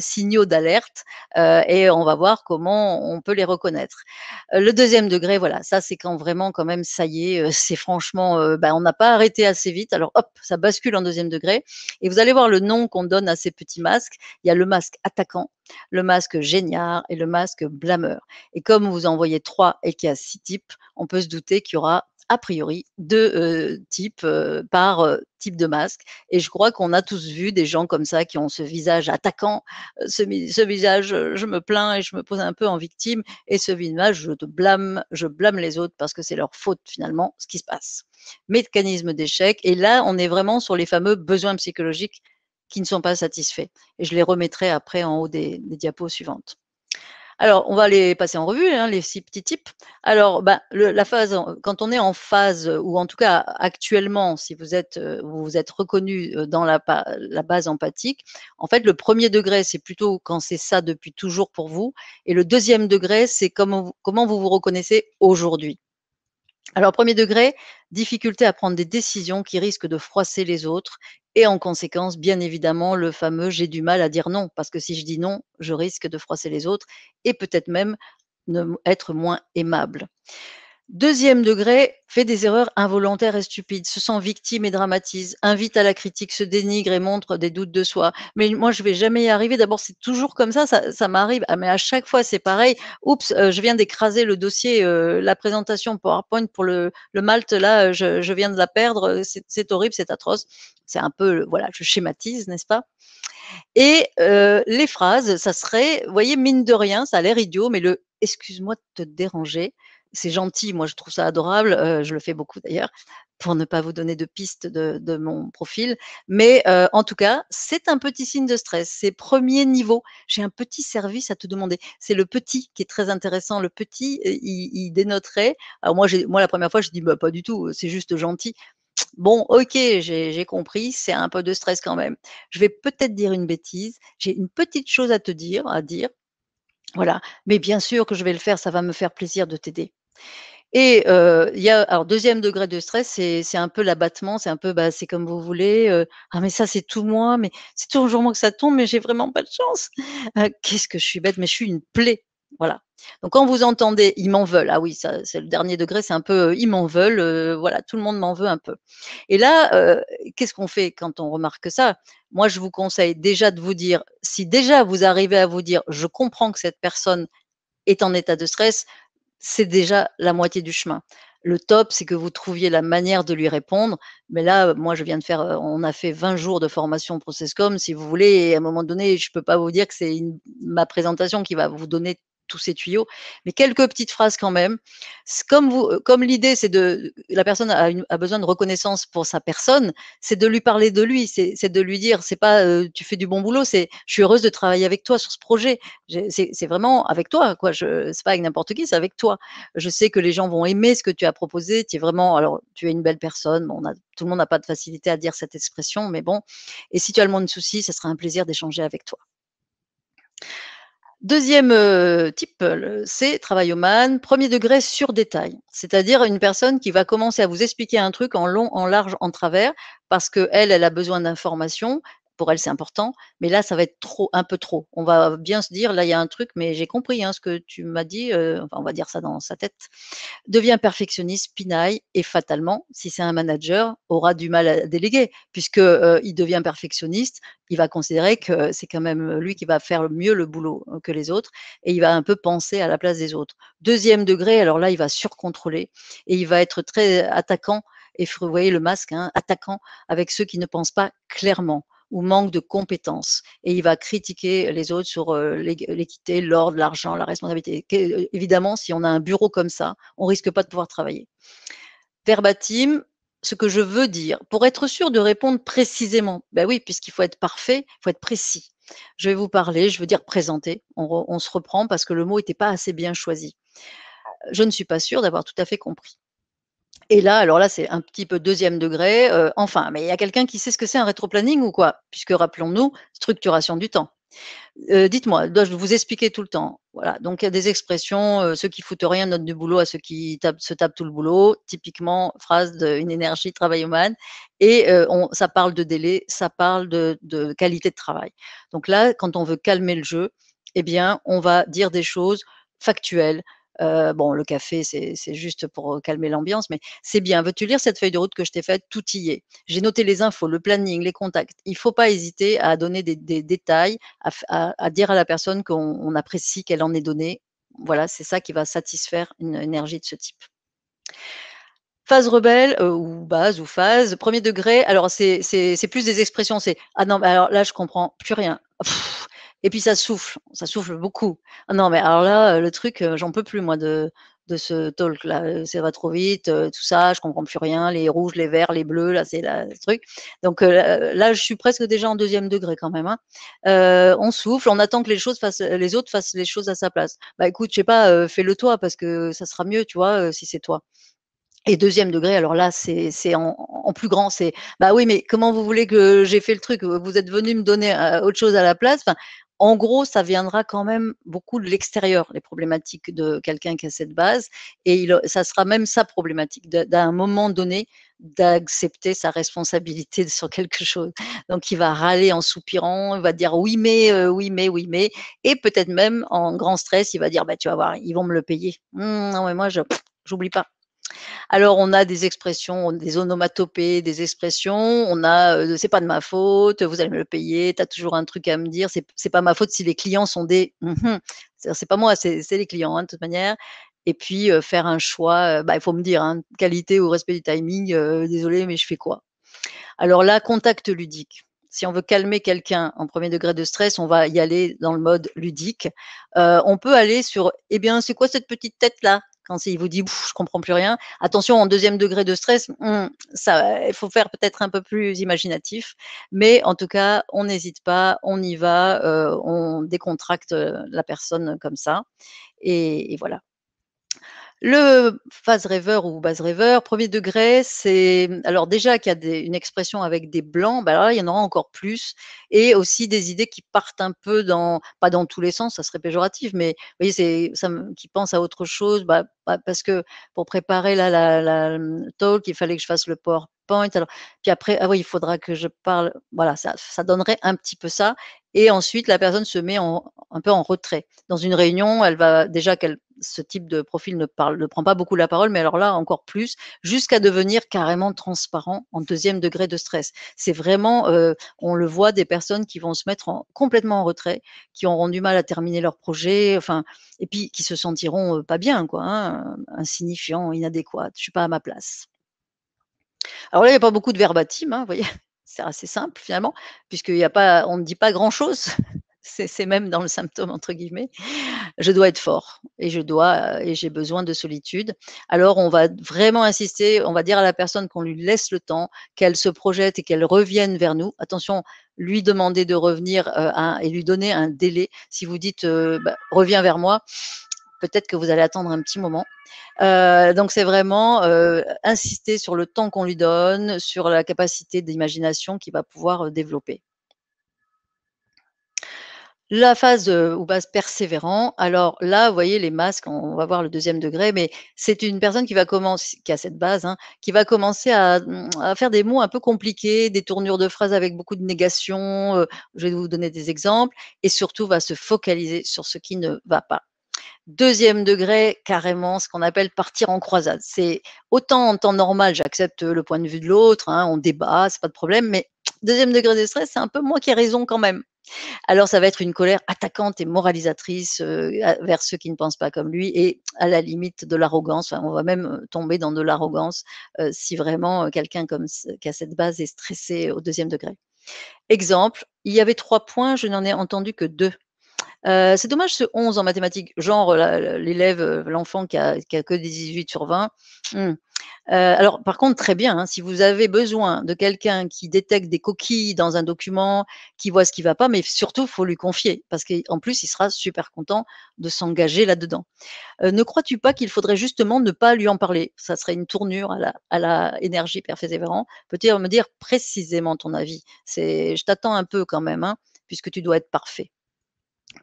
signaux d'alerte et on va voir comment on peut les reconnaître. Le deuxième degré, voilà, ça c'est quand vraiment quand même ça y est, c'est franchement, on n'a pas arrêté assez vite, alors hop, ça bascule en deuxième degré et vous allez voir le nom qu'on donne à ces petits masques. Il y a le masque attaquant, le masque géniard et le masque blâmeur. Et comme vous en voyez 3 et qu'il y a 6 types, on peut se douter qu'il y aura a priori 2 types, par, type de masque et je crois qu'on a tous vu des gens comme ça qui ont ce visage attaquant, ce visage, je me plains et je me pose un peu en victime et ce visage, je blâme les autres parce que c'est leur faute finalement ce qui se passe. Mécanisme d'échec et là, on est vraiment sur les fameux besoins psychologiques qui ne sont pas satisfaits et je les remettrai après en haut des diapos suivantes. Alors, on va les passer en revue, hein, les 6 petits types. Alors, la phase, quand on est en phase, ou en tout cas actuellement, si vous vous êtes reconnu dans la base empathique, en fait, le premier degré, c'est plutôt quand c'est ça depuis toujours pour vous, et le deuxième degré, c'est comment vous vous reconnaissez aujourd'hui. Alors, premier degré, difficulté à prendre des décisions qui risquent de froisser les autres et en conséquence, bien évidemment, le fameux j'ai du mal à dire non, parce que si je dis non, je risque de froisser les autres et peut-être même être moins aimable. Deuxième degré, fait des erreurs involontaires et stupides, se sent victime et dramatise, invite à la critique, se dénigre et montre des doutes de soi. Mais moi, je vais jamais y arriver. D'abord, c'est toujours comme ça m'arrive. Ah, mais à chaque fois, c'est pareil. Oups, je viens d'écraser le dossier, la présentation PowerPoint pour le Malte, là, je viens de la perdre. C'est horrible, c'est atroce. C'est un peu, voilà, je schématise, n'est-ce pas? Et les phrases, ça serait, vous voyez, mine de rien, ça a l'air idiot, mais le excuse-moi de te déranger, c'est gentil, moi je trouve ça adorable, je le fais beaucoup d'ailleurs, pour ne pas vous donner de pistes de mon profil. Mais en tout cas, c'est un petit signe de stress. C'est premier niveau. J'ai un petit service à te demander. C'est le petit qui est très intéressant. Le petit, il dénoterait. Alors moi la première fois, je dis bah, pas du tout, c'est juste gentil. Bon, OK, j'ai compris, c'est un peu de stress quand même. Je vais peut-être dire une bêtise, j'ai une petite chose à dire, voilà, mais bien sûr que je vais le faire, ça va me faire plaisir de t'aider et il y a alors 2e degré de stress, c'est un peu l'abattement, c'est un peu, bah, c'est comme vous voulez, «Ah mais ça, c'est tout moi, mais c'est toujours moi que ça tombe, mais j'ai vraiment pas de chance. Qu'est-ce que je suis bête, mais je suis une plaie». Voilà. Donc quand vous entendez: «Ils m'en veulent», ah oui, ça, c'est le dernier degré, c'est un peu, «Ils m'en veulent», voilà, tout le monde m'en veut un peu et là, qu'est-ce qu'on fait quand on remarque ça? Moi, je vous conseille déjà de vous dire si déjà vous arrivez à vous dire: «Je comprends que cette personne est en état de stress», c'est déjà la moitié du chemin. Le top, c'est que vous trouviez la manière de lui répondre. Mais là, moi, je viens de faire, on a fait 20 jours de formation Processcom, si vous voulez, et à un moment donné, je peux pas vous dire que c'est ma présentation qui va vous donner tous ces tuyaux, mais quelques petites phrases quand même. Comme l'idée, c'est la personne a besoin de reconnaissance pour sa personne, c'est de lui parler de lui, c'est de lui dire, c'est pas, tu fais du bon boulot, c'est je suis heureuse de travailler avec toi sur ce projet. C'est vraiment avec toi, quoi. C'est pas avec n'importe qui, c'est avec toi. Je sais que les gens vont aimer ce que tu as proposé. Tu es vraiment, alors, tu es une belle personne. Bon, tout le monde n'a pas de facilité à dire cette expression, mais bon. Et si tu as le moins de soucis, ça sera un plaisir d'échanger avec toi. Deuxième type, c'est travaillomane, premier degré sur détail. C'est-à-dire une personne qui va commencer à vous expliquer un truc en long, en large, en travers, parce qu'elle, elle a besoin d'informations. Pour elle, c'est important, mais là, ça va être trop, un peu trop. On va bien se dire: «Là, il y a un truc, mais j'ai compris, hein, ce que tu m'as dit», enfin, on va dire ça dans sa tête. Devient perfectionniste, pinaille et fatalement, si c'est un manager, aura du mal à déléguer puisque, il devient perfectionniste, il va considérer que c'est quand même lui qui va faire mieux le boulot, que les autres et il va un peu penser à la place des autres. Deuxième degré, alors là, il va surcontrôler et il va être très attaquant et vous voyez le masque, hein, attaquant avec ceux qui ne pensent pas clairement ou manquent de compétences et il va critiquer les autres sur, l'équité, l'ordre, l'argent, la responsabilité. Évidemment, si on a un bureau comme ça, on risque pas de pouvoir travailler. Verbatim, ce que je veux dire, pour être sûr de répondre précisément. Ben oui, puisqu'il faut être parfait, il faut être précis. Je vais vous parler, je veux dire présenter. On se reprend parce que le mot n'était pas assez bien choisi. Je ne suis pas sûre d'avoir tout à fait compris. Et là, alors là, c'est un petit peu deuxième degré. Enfin, mais il y a quelqu'un qui sait ce que c'est un rétroplanning ou quoi? Puisque rappelons-nous, structuration du temps. Dites-moi, dois-je vous expliquer tout le temps? Voilà, donc il y a des expressions, ceux qui foutent rien donnent du boulot à ceux qui se tapent tout le boulot. Typiquement, phrase d'une énergie travaillomane et ça parle de délai, ça parle de qualité de travail. Donc là, quand on veut calmer le jeu, eh bien, on va dire des choses factuelles. Bon, le café, c'est juste pour, calmer l'ambiance, mais c'est bien: «Veux-tu lire cette feuille de route que je t'ai faite? Tout y est. J'ai noté les infos, le planning, les contacts». Il faut pas hésiter à donner des détails, à dire à la personne qu'on apprécie qu'elle en ait donné. Voilà, c'est ça qui va satisfaire une énergie de ce type. Phase rebelle, ou base ou phase, premier degré, alors c'est plus des expressions, c'est: «Ah non, mais alors là, je comprends plus rien. Pff, et puis ça souffle beaucoup. Ah non, mais alors là, le truc, j'en peux plus moi de ce talk-là, ça va trop vite, tout ça, je comprends plus rien, les rouges, les verts, les bleus, là, c'est la le truc». Donc là, je suis presque déjà en deuxième degré quand même, hein. On souffle, on attend que les autres fassent les choses à sa place. Bah, écoute, je sais pas, fais-le toi parce que ça sera mieux, tu vois, si c'est toi. Et deuxième degré, alors là, c'est en plus grand, c'est: «Bah oui, mais comment vous voulez que j'ai fait le truc? Vous êtes venu me donner, autre chose à la place». Enfin, en gros, ça viendra quand même beaucoup de l'extérieur, les problématiques de quelqu'un qui a cette base et ça sera même sa problématique d'à un moment donné, d'accepter sa responsabilité sur quelque chose. Donc il va râler en soupirant, il va dire: «Oui mais, oui mais, oui mais» et peut-être même en grand stress, il va dire: «Bah, tu vas voir, ils vont me le payer. Non mais moi j'oublie pas». Alors on a des expressions, des onomatopées, des expressions, on a, «C'est pas de ma faute, vous allez me le payer, tu as toujours un truc à me dire, c'est pas ma faute si les clients sont des c'est pas moi, c'est les clients, hein, de toute manière». Et puis, faire un choix, bah, il faut me dire, hein, qualité ou respect du timing, désolé mais je fais quoi? Alors là, contact ludique. Si on veut calmer quelqu'un en premier degré de stress, on va y aller dans le mode ludique. On peut aller sur: «Eh bien, c'est quoi cette petite tête-là?» Quand il vous dit: «Je comprends plus rien». Attention, en deuxième degré de stress, ça il faut faire peut-être un peu plus imaginatif, mais en tout cas, on n'hésite pas, on y va, on décontracte, la personne comme ça et voilà. Le phase rêveur ou base rêveur, premier degré, c'est alors déjà qu'il y a une expression avec des blancs, bah, là, il y en aura encore plus et aussi des idées qui partent un peu pas dans tous les sens, ça serait péjoratif, mais vous voyez, qui pense à autre chose, parce que pour préparer là talk, il fallait que je fasse le PowerPoint, alors puis après, ah oui, il faudra que je parle, voilà, ça donnerait un petit peu ça et ensuite la personne se met un peu en retrait. Dans une réunion, elle va déjà qu'elle ce type de profil ne prend pas beaucoup la parole, mais alors là, encore plus, jusqu'à devenir carrément transparent en deuxième degré de stress. C'est vraiment, on le voit, des personnes qui vont se mettre complètement en retrait, qui auront du mal à terminer leur projet, enfin, et puis qui se sentiront pas bien, quoi, hein, insignifiants, inadéquats. Je suis pas à ma place. Alors là, il n'y a pas beaucoup de verbatim, hein, vous voyez, c'est assez simple finalement, puisqu'il y a pas, on ne dit pas grand-chose. C'est même dans le symptôme entre guillemets. Je dois être fort et et j'ai besoin de solitude. Alors on va vraiment insister, on va dire à la personne qu'on lui laisse le temps, qu'elle se projette et qu'elle revienne vers nous. Attention, lui demander de revenir, et lui donner un délai. Si vous dites, bah: «Reviens vers moi», peut-être que vous allez attendre un petit moment. Donc c'est vraiment, insister sur le temps qu'on lui donne, sur la capacité d'imagination qu'il va pouvoir, développer. La phase, ou base persévérant, alors là, vous voyez les masques, on va voir le deuxième degré, mais c'est une personne qui a cette base, hein, qui va commencer à faire des mots un peu compliqués, des tournures de phrases avec beaucoup de négation, je vais vous donner des exemples et surtout va se focaliser sur ce qui ne va pas. Deuxième degré, carrément, ce qu'on appelle partir en croisade. C'est autant en temps normal, j'accepte le point de vue de l'autre, hein, on débat, c'est pas de problème, mais deuxième degré de stress, c'est un peu moi qui ai raison quand même. Alors ça va être une colère attaquante et moralisatrice, vers ceux qui ne pensent pas comme lui et à la limite de l'arrogance. Enfin, on va même, tomber dans de l'arrogance, si vraiment, quelqu'un qui a cette base est stressé au deuxième degré. Exemple, il y avait 3 points, je n'en ai entendu que 2. C'est dommage ce 11 en mathématiques, genre l'élève, l'enfant qui a que des 18 sur 20. Mmh. Alors par contre très bien, hein, si vous avez besoin de quelqu'un qui détecte des coquilles dans un document, qui voit ce qui ne va pas, mais surtout faut lui confier parce qu'en plus il sera super content de s'engager là-dedans. Ne crois-tu pas qu'il faudrait justement ne pas lui en parler? Ça serait une tournure à la énergie persévérant. Peux-tu me dire précisément ton avis? Je t'attends un peu quand même, hein, puisque tu dois être parfait.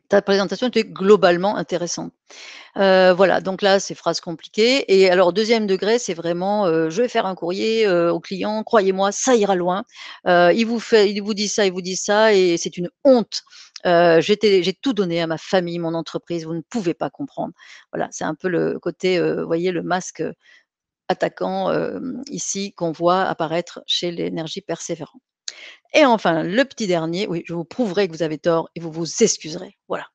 Ta présentation était globalement intéressante. Voilà, donc là, c'est phrase compliquée et alors 2e degré, c'est vraiment, «Je vais faire un courrier, au client, croyez-moi, ça ira loin. Il vous dit ça et c'est une honte. J'ai tout donné à ma famille, mon entreprise, vous ne pouvez pas comprendre». Voilà, c'est un peu le côté, vous voyez le masque, attaquant, ici qu'on voit apparaître chez l'énergie persévérant et enfin le petit dernier, oui, je vous prouverai que vous avez tort et vous vous excuserez. Voilà.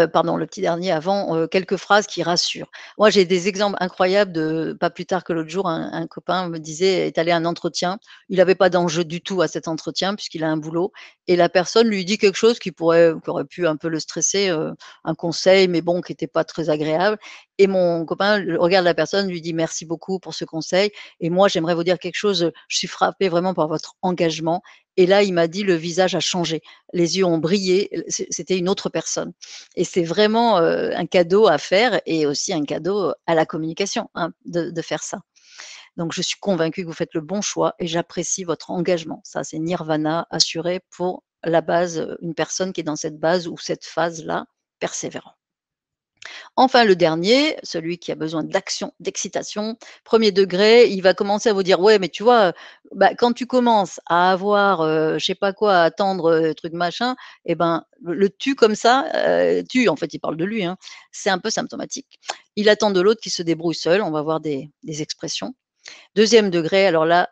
Pardon, le petit dernier avant, quelques phrases qui rassurent. Moi, j'ai des exemples incroyables de pas plus tard que l'autre jour, un copain me disait est allé à un entretien. Il avait pas d'enjeu du tout à cet entretien puisqu'il a un boulot et la personne lui dit quelque chose qui aurait pu un peu le stresser, un conseil, mais bon, qui était pas très agréable et mon copain le regarde la personne, lui dit: «Merci beaucoup pour ce conseil et moi, j'aimerais vous dire quelque chose, je suis frappé vraiment par votre engagement» et là, il m'a dit: «Le visage a changé, les yeux ont brillé, c'était une autre personne». Et c'est vraiment, un cadeau à faire et aussi un cadeau à la communication, hein, de faire ça. Donc je suis convaincue que vous faites le bon choix et j'apprécie votre engagement. Ça, c'est nirvana assuré pour la base, une personne qui est dans cette base ou cette phase-là, persévérant. Enfin, le dernier, celui qui a besoin d'action, d'excitation, 1er degré, il va commencer à vous dire: «Ouais, mais tu vois, bah, quand tu commences à avoir, je sais pas quoi, à attendre, truc machin et ben, le «tu» comme ça, «tu» en fait, il parle de lui, hein, c'est un peu symptomatique. Il attend de l'autre qu'il se débrouille seul, on va voir des expressions. 2e degré, alors là,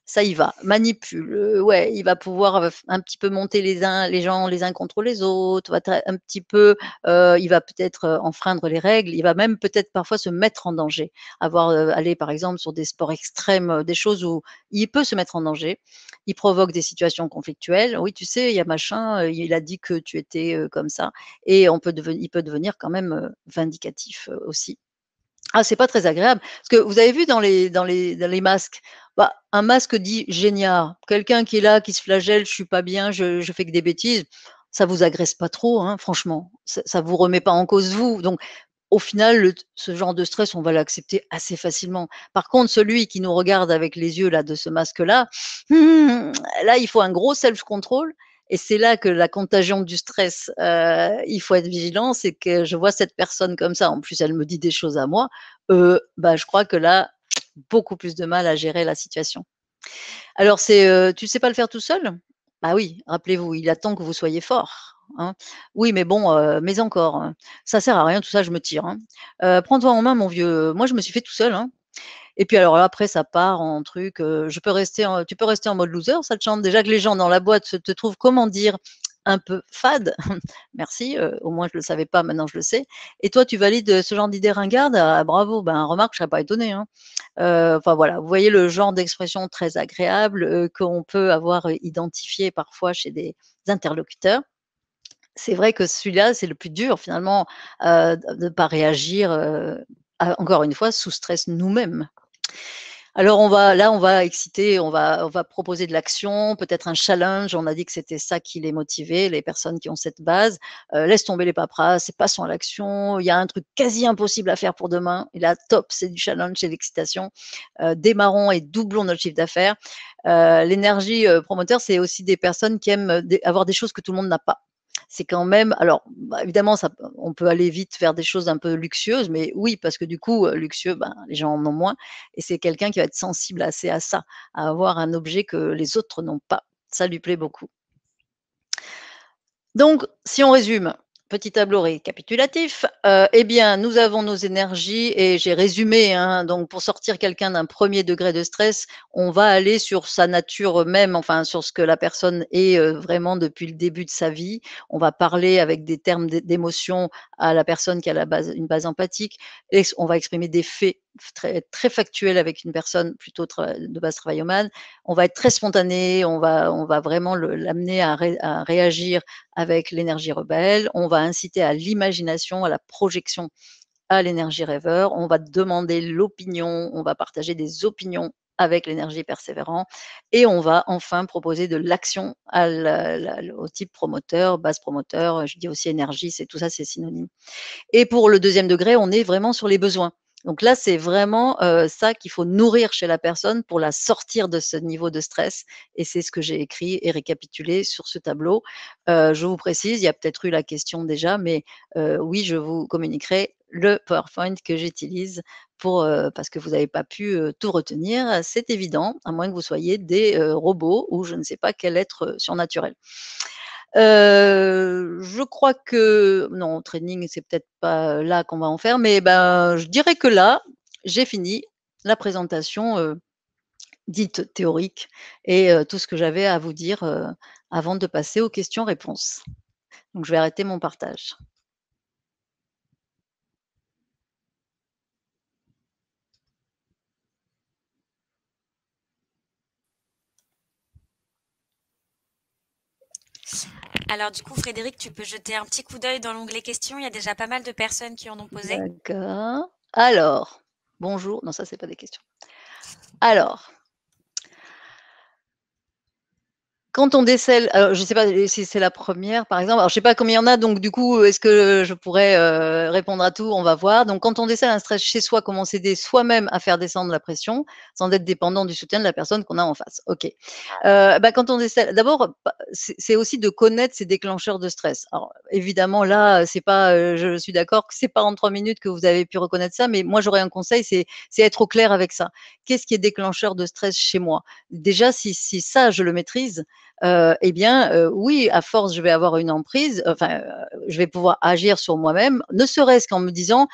ça y va, manipule, ouais, il va pouvoir, un petit peu monter les gens les uns contre les autres, va tra un petit peu, il va peut-être, enfreindre les règles, il va même peut-être parfois se mettre en danger. Aller par exemple sur des sports extrêmes, des choses où il peut se mettre en danger. Il provoque des situations conflictuelles. «Oui, tu sais, il y a machin, il a dit que tu étais, comme ça» et il peut devenir quand même, vindicatif, aussi. Ah, c'est pas très agréable. Parce que vous avez vu dans les masques, bah, un masque dit: «Génial», quelqu'un qui est là, qui se flagelle: «Je suis pas bien, je fais que des bêtises», ça vous agresse pas trop, hein, franchement. Ça vous remet pas en cause vous. Donc au final, ce genre de stress, on va l'accepter assez facilement. Par contre, celui qui nous regarde avec les yeux là de ce masque-là, là, il faut un gros self control et c'est là que la contagion du stress, il faut être vigilant. C'est que je vois cette personne comme ça, en plus elle me dit des choses à moi, bah, je crois que là, beaucoup plus de mal à gérer la situation. Alors c'est, «Tu sais pas le faire tout seul?» Bah oui, rappelez-vous, il attend que vous soyez fort, hein. «Oui, mais bon, mais encore, ça sert à rien tout ça, je me tire, hein. Prends-toi en main mon vieux, moi je me suis fait tout seul, hein». Et puis alors là, après ça part en truc, tu peux rester en mode loser, ça te chante? Déjà que les gens dans la boîte te trouvent, comment dire? Un peu fade. Merci, au moins je le savais pas, maintenant je le sais. Et toi tu valides, ce genre d'idée ringarde? Ah bravo, ben remarque, je serais pas étonnée, hein. Enfin voilà, vous voyez le genre d'expression très agréable, qu'on peut avoir, identifié parfois chez des interlocuteurs. C'est vrai que celui-là, c'est le plus dur finalement, de ne pas réagir, encore une fois, sous stress nous-mêmes. Alors on va exciter, on va proposer de l'action, peut-être un challenge. On a dit que c'était ça qui les motivait, les personnes qui ont cette base. Laisse tomber les paperasses et passons à l'action. Il y a un truc quasi impossible à faire pour demain et là top, c'est du challenge, c'est de l'excitation. Démarrons et doublons notre chiffre d'affaires. L'énergie, promoteur, c'est aussi des personnes qui aiment, avoir des choses que tout le monde n'a pas. C'est quand même alors, bah, évidemment ça on peut aller vite vers des choses un peu luxueuses, mais oui, parce que du coup, luxueux, ben, les gens en ont moins et c'est quelqu'un qui va être sensible assez à ça, à avoir un objet que les autres n'ont pas. Ça lui plaît beaucoup. Donc, si on résume, petit tableau récapitulatif, eh bien, nous avons nos énergies et j'ai résumé, hein, donc pour sortir quelqu'un d'un 1er degré de stress, on va aller sur sa nature même, enfin sur ce que la personne est, vraiment depuis le début de sa vie. On va parler avec des termes d'émotion à la personne qui a la base une base empathique et on va exprimer des faits très très factuels avec une personne plutôt de base travaillomane. On va être très spontané, on va vraiment l'amener à réagir avec l'énergie rebelle, on va inciter à l'imagination, à la projection, à l'énergie rêveur, on va demander l'opinion, on va partager des opinions avec l'énergie persévérant et on va enfin proposer de l'action au type promoteur, base promoteur, je dis aussi énergie, c'est tout ça, c'est synonyme. Et pour le 2e degré, on est vraiment sur les besoins. Donc là, c'est vraiment ça qu'il faut nourrir chez la personne pour la sortir de ce niveau de stress. Et c'est ce que j'ai écrit et récapitulé sur ce tableau. Je vous précise, il y a peut-être eu la question déjà, mais oui, je vous communiquerai le PowerPoint que j'utilise pour, parce que vous n'avez pas pu tout retenir. C'est évident, à moins que vous soyez des robots ou je ne sais pas quel être surnaturel. Je crois que non, training, c'est peut-être pas là qu'on va en faire, mais ben, je dirais que là, j'ai fini la présentation, dite théorique et tout ce que j'avais à vous dire, avant de passer aux questions-réponses. Donc je vais arrêter mon partage. Alors du coup, Frédéric, tu peux jeter un petit coup d'œil dans l'onglet questions. Il y a déjà pas mal de personnes qui en ont posé. D'accord. Alors, bonjour. Non, ça, c'est pas des questions. Alors quand on décèle, alors je ne sais pas si c'est la première, par exemple. Alors je ne sais pas combien il y en a, donc du coup, est-ce que je pourrais répondre à tout? On va voir. Donc quand on décèle un stress chez soi, comment s'aider soi-même à faire descendre la pression sans être dépendant du soutien de la personne qu'on a en face? OK. Bah, quand on décèle, d'abord, c'est aussi de connaître ces déclencheurs de stress. Alors évidemment, là, c'est pas, je suis d'accord que c'est pas en 3 minutes que vous avez pu reconnaître ça, mais moi j'aurais un conseil, c'est être au clair avec ça. Qu'est-ce qui est déclencheur de stress chez moi? Déjà, si ça, je le maîtrise, eh bien, oui, à force, je vais avoir une emprise, enfin, je vais pouvoir agir sur moi-même, ne serait-ce qu'en me disant: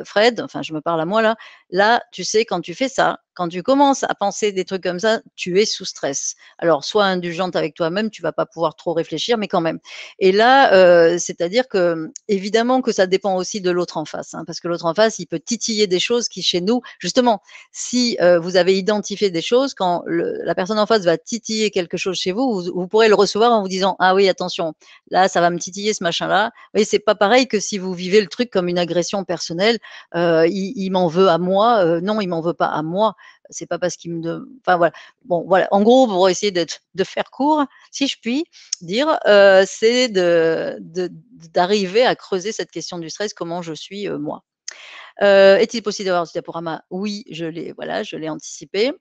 Fred, enfin je me parle à moi là, tu sais quand tu fais ça, quand tu commences à penser des trucs comme ça, tu es sous stress. Alors sois indulgente avec toi-même, tu vas pas pouvoir trop réfléchir, mais quand même. Et là, c'est-à-dire que, évidemment que ça dépend aussi de l'autre en face, hein, parce que l'autre en face, il peut titiller des choses qui chez nous justement, si, vous avez identifié des choses, quand la personne en face va titiller quelque chose chez vous, vous pourrez le recevoir en vous disant: «Ah oui, attention, là, ça va me titiller ce machin-là». Vous voyez, c'est pas pareil que si vous vivez le truc comme une agression personnelle. Il m'en veut à moi, non, il m'en veut pas à moi. C'est pas parce qu'il me de enfin voilà. Bon voilà, en gros, pour essayer de faire court, si je puis dire, c'est d'arriver à creuser cette question du stress, comment je suis, moi. Est-il possible d'avoir ce diaporama? Oui, voilà, je l'ai anticipé.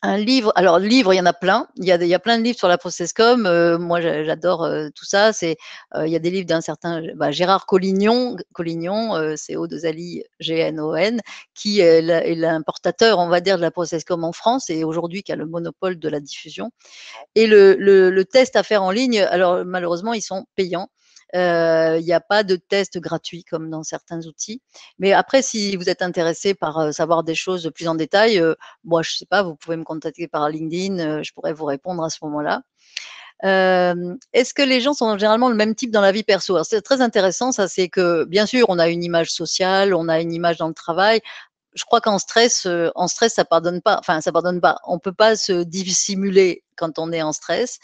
Un livre, alors livre, il y en a plein. Il y a plein de livres sur la processcom. Moi, j'adore, tout ça. Il y a des livres d'un certain, bah, Gérard Collignon, c'est O2LIGNON, qui est l'importateur, on va dire, de la processcom en France et aujourd'hui qui a le monopole de la diffusion. Et le test à faire en ligne, alors malheureusement, ils sont payants. Il y a pas de test gratuit comme dans certains outils. Mais après, si vous êtes intéressé par savoir des choses plus en détail, moi, je sais pas, vous pouvez me contacter par LinkedIn, je pourrais vous répondre à ce moment-là. Est-ce que les gens sont généralement le même type dans la vie perso? Alors c'est très intéressant ça, c'est que bien sûr, on a une image sociale, on a une image dans le travail. Je crois en stress, ça pardonne pas. Enfin, ça pardonne pas. On peut pas se dissimuler quand on est en stress.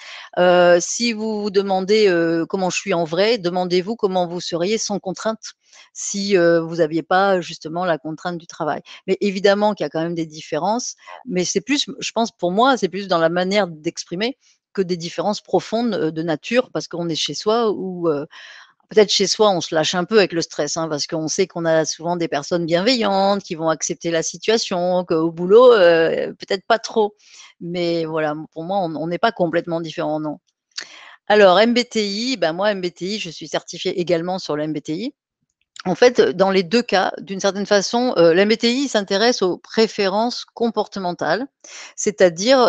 Si vous vous demandez comment je suis en vrai, demandez-vous comment vous seriez sans contrainte si vous n'aviez pas justement la contrainte du travail. Mais évidemment qu'il y a quand même des différences, mais c'est plus, je pense, pour moi, c'est plus dans la manière d'exprimer que des différences profondes de nature, parce qu'on est chez soi ou peut-être chez soi, on se lâche un peu avec le stress, hein, parce qu'on sait qu'on a souvent des personnes bienveillantes qui vont accepter la situation, qu'au boulot, peut-être pas trop. Mais voilà, pour moi, on n'est pas complètement différents, non. Alors MBTI, ben moi MBTI, je suis certifiée également sur le MBTI. En fait, dans les 2 cas, d'une certaine façon, l'MBTI s'intéresse aux préférences comportementales, c'est-à-dire,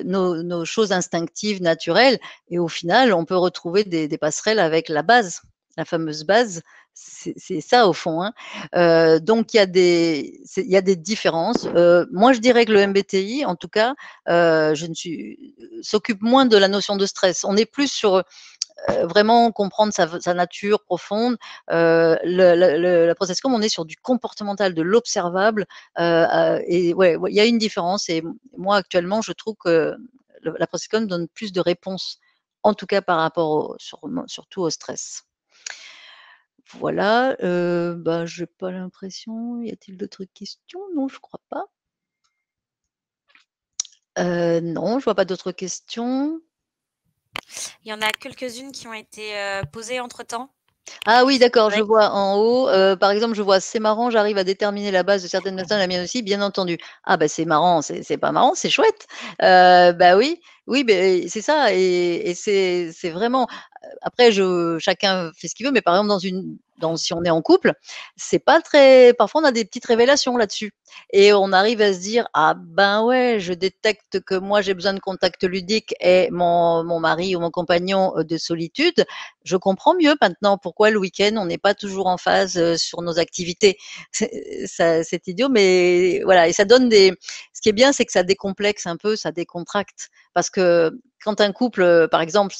nos choses instinctives, naturelles et au final, on peut retrouver des passerelles avec la base, la fameuse base. C'est ça au fond, hein. Donc il y a des différences. Moi, je dirais que le MBTI, en tout cas, je ne suis s'occupe moins de la notion de stress. On est plus sur, vraiment comprendre sa nature profonde. La process comme on est sur du comportemental, de l'observable, et ouais, il y a une différence et moi actuellement, je trouve que la process com donne plus de réponses, en tout cas par rapport surtout au stress. Voilà, bah, j'ai pas l'impression, y a-t-il d'autres questions? Non, je crois pas. Non, je vois pas d'autres questions. Il y en a quelques-unes qui ont été posées entre-temps. Ah oui, C'est d'accord, je vrai. vois en haut, par exemple, je vois: «C'est marrant, j'arrive à déterminer la base de certaines personnes, la mienne aussi, bien entendu». Ah bah, c'est marrant, c'est pas marrant, c'est chouette. Bah oui, oui, beh, c'est ça et c'est vraiment après je chacun fait ce qu'il veut, mais par exemple si on est en couple, c'est pas très parfois on a des petites révélations là-dessus et on arrive à se dire: «Ah ben ouais, je détecte que moi j'ai besoin de contact ludique et mon mari ou mon compagnon, de solitude. Je comprends mieux maintenant pourquoi le week-end on n'est pas toujours en phase, sur nos activités». C'est idiot, mais voilà et ça donne des ce qui est bien, c'est que ça décomplexe un peu, ça décontracte parce que quand un couple, par exemple,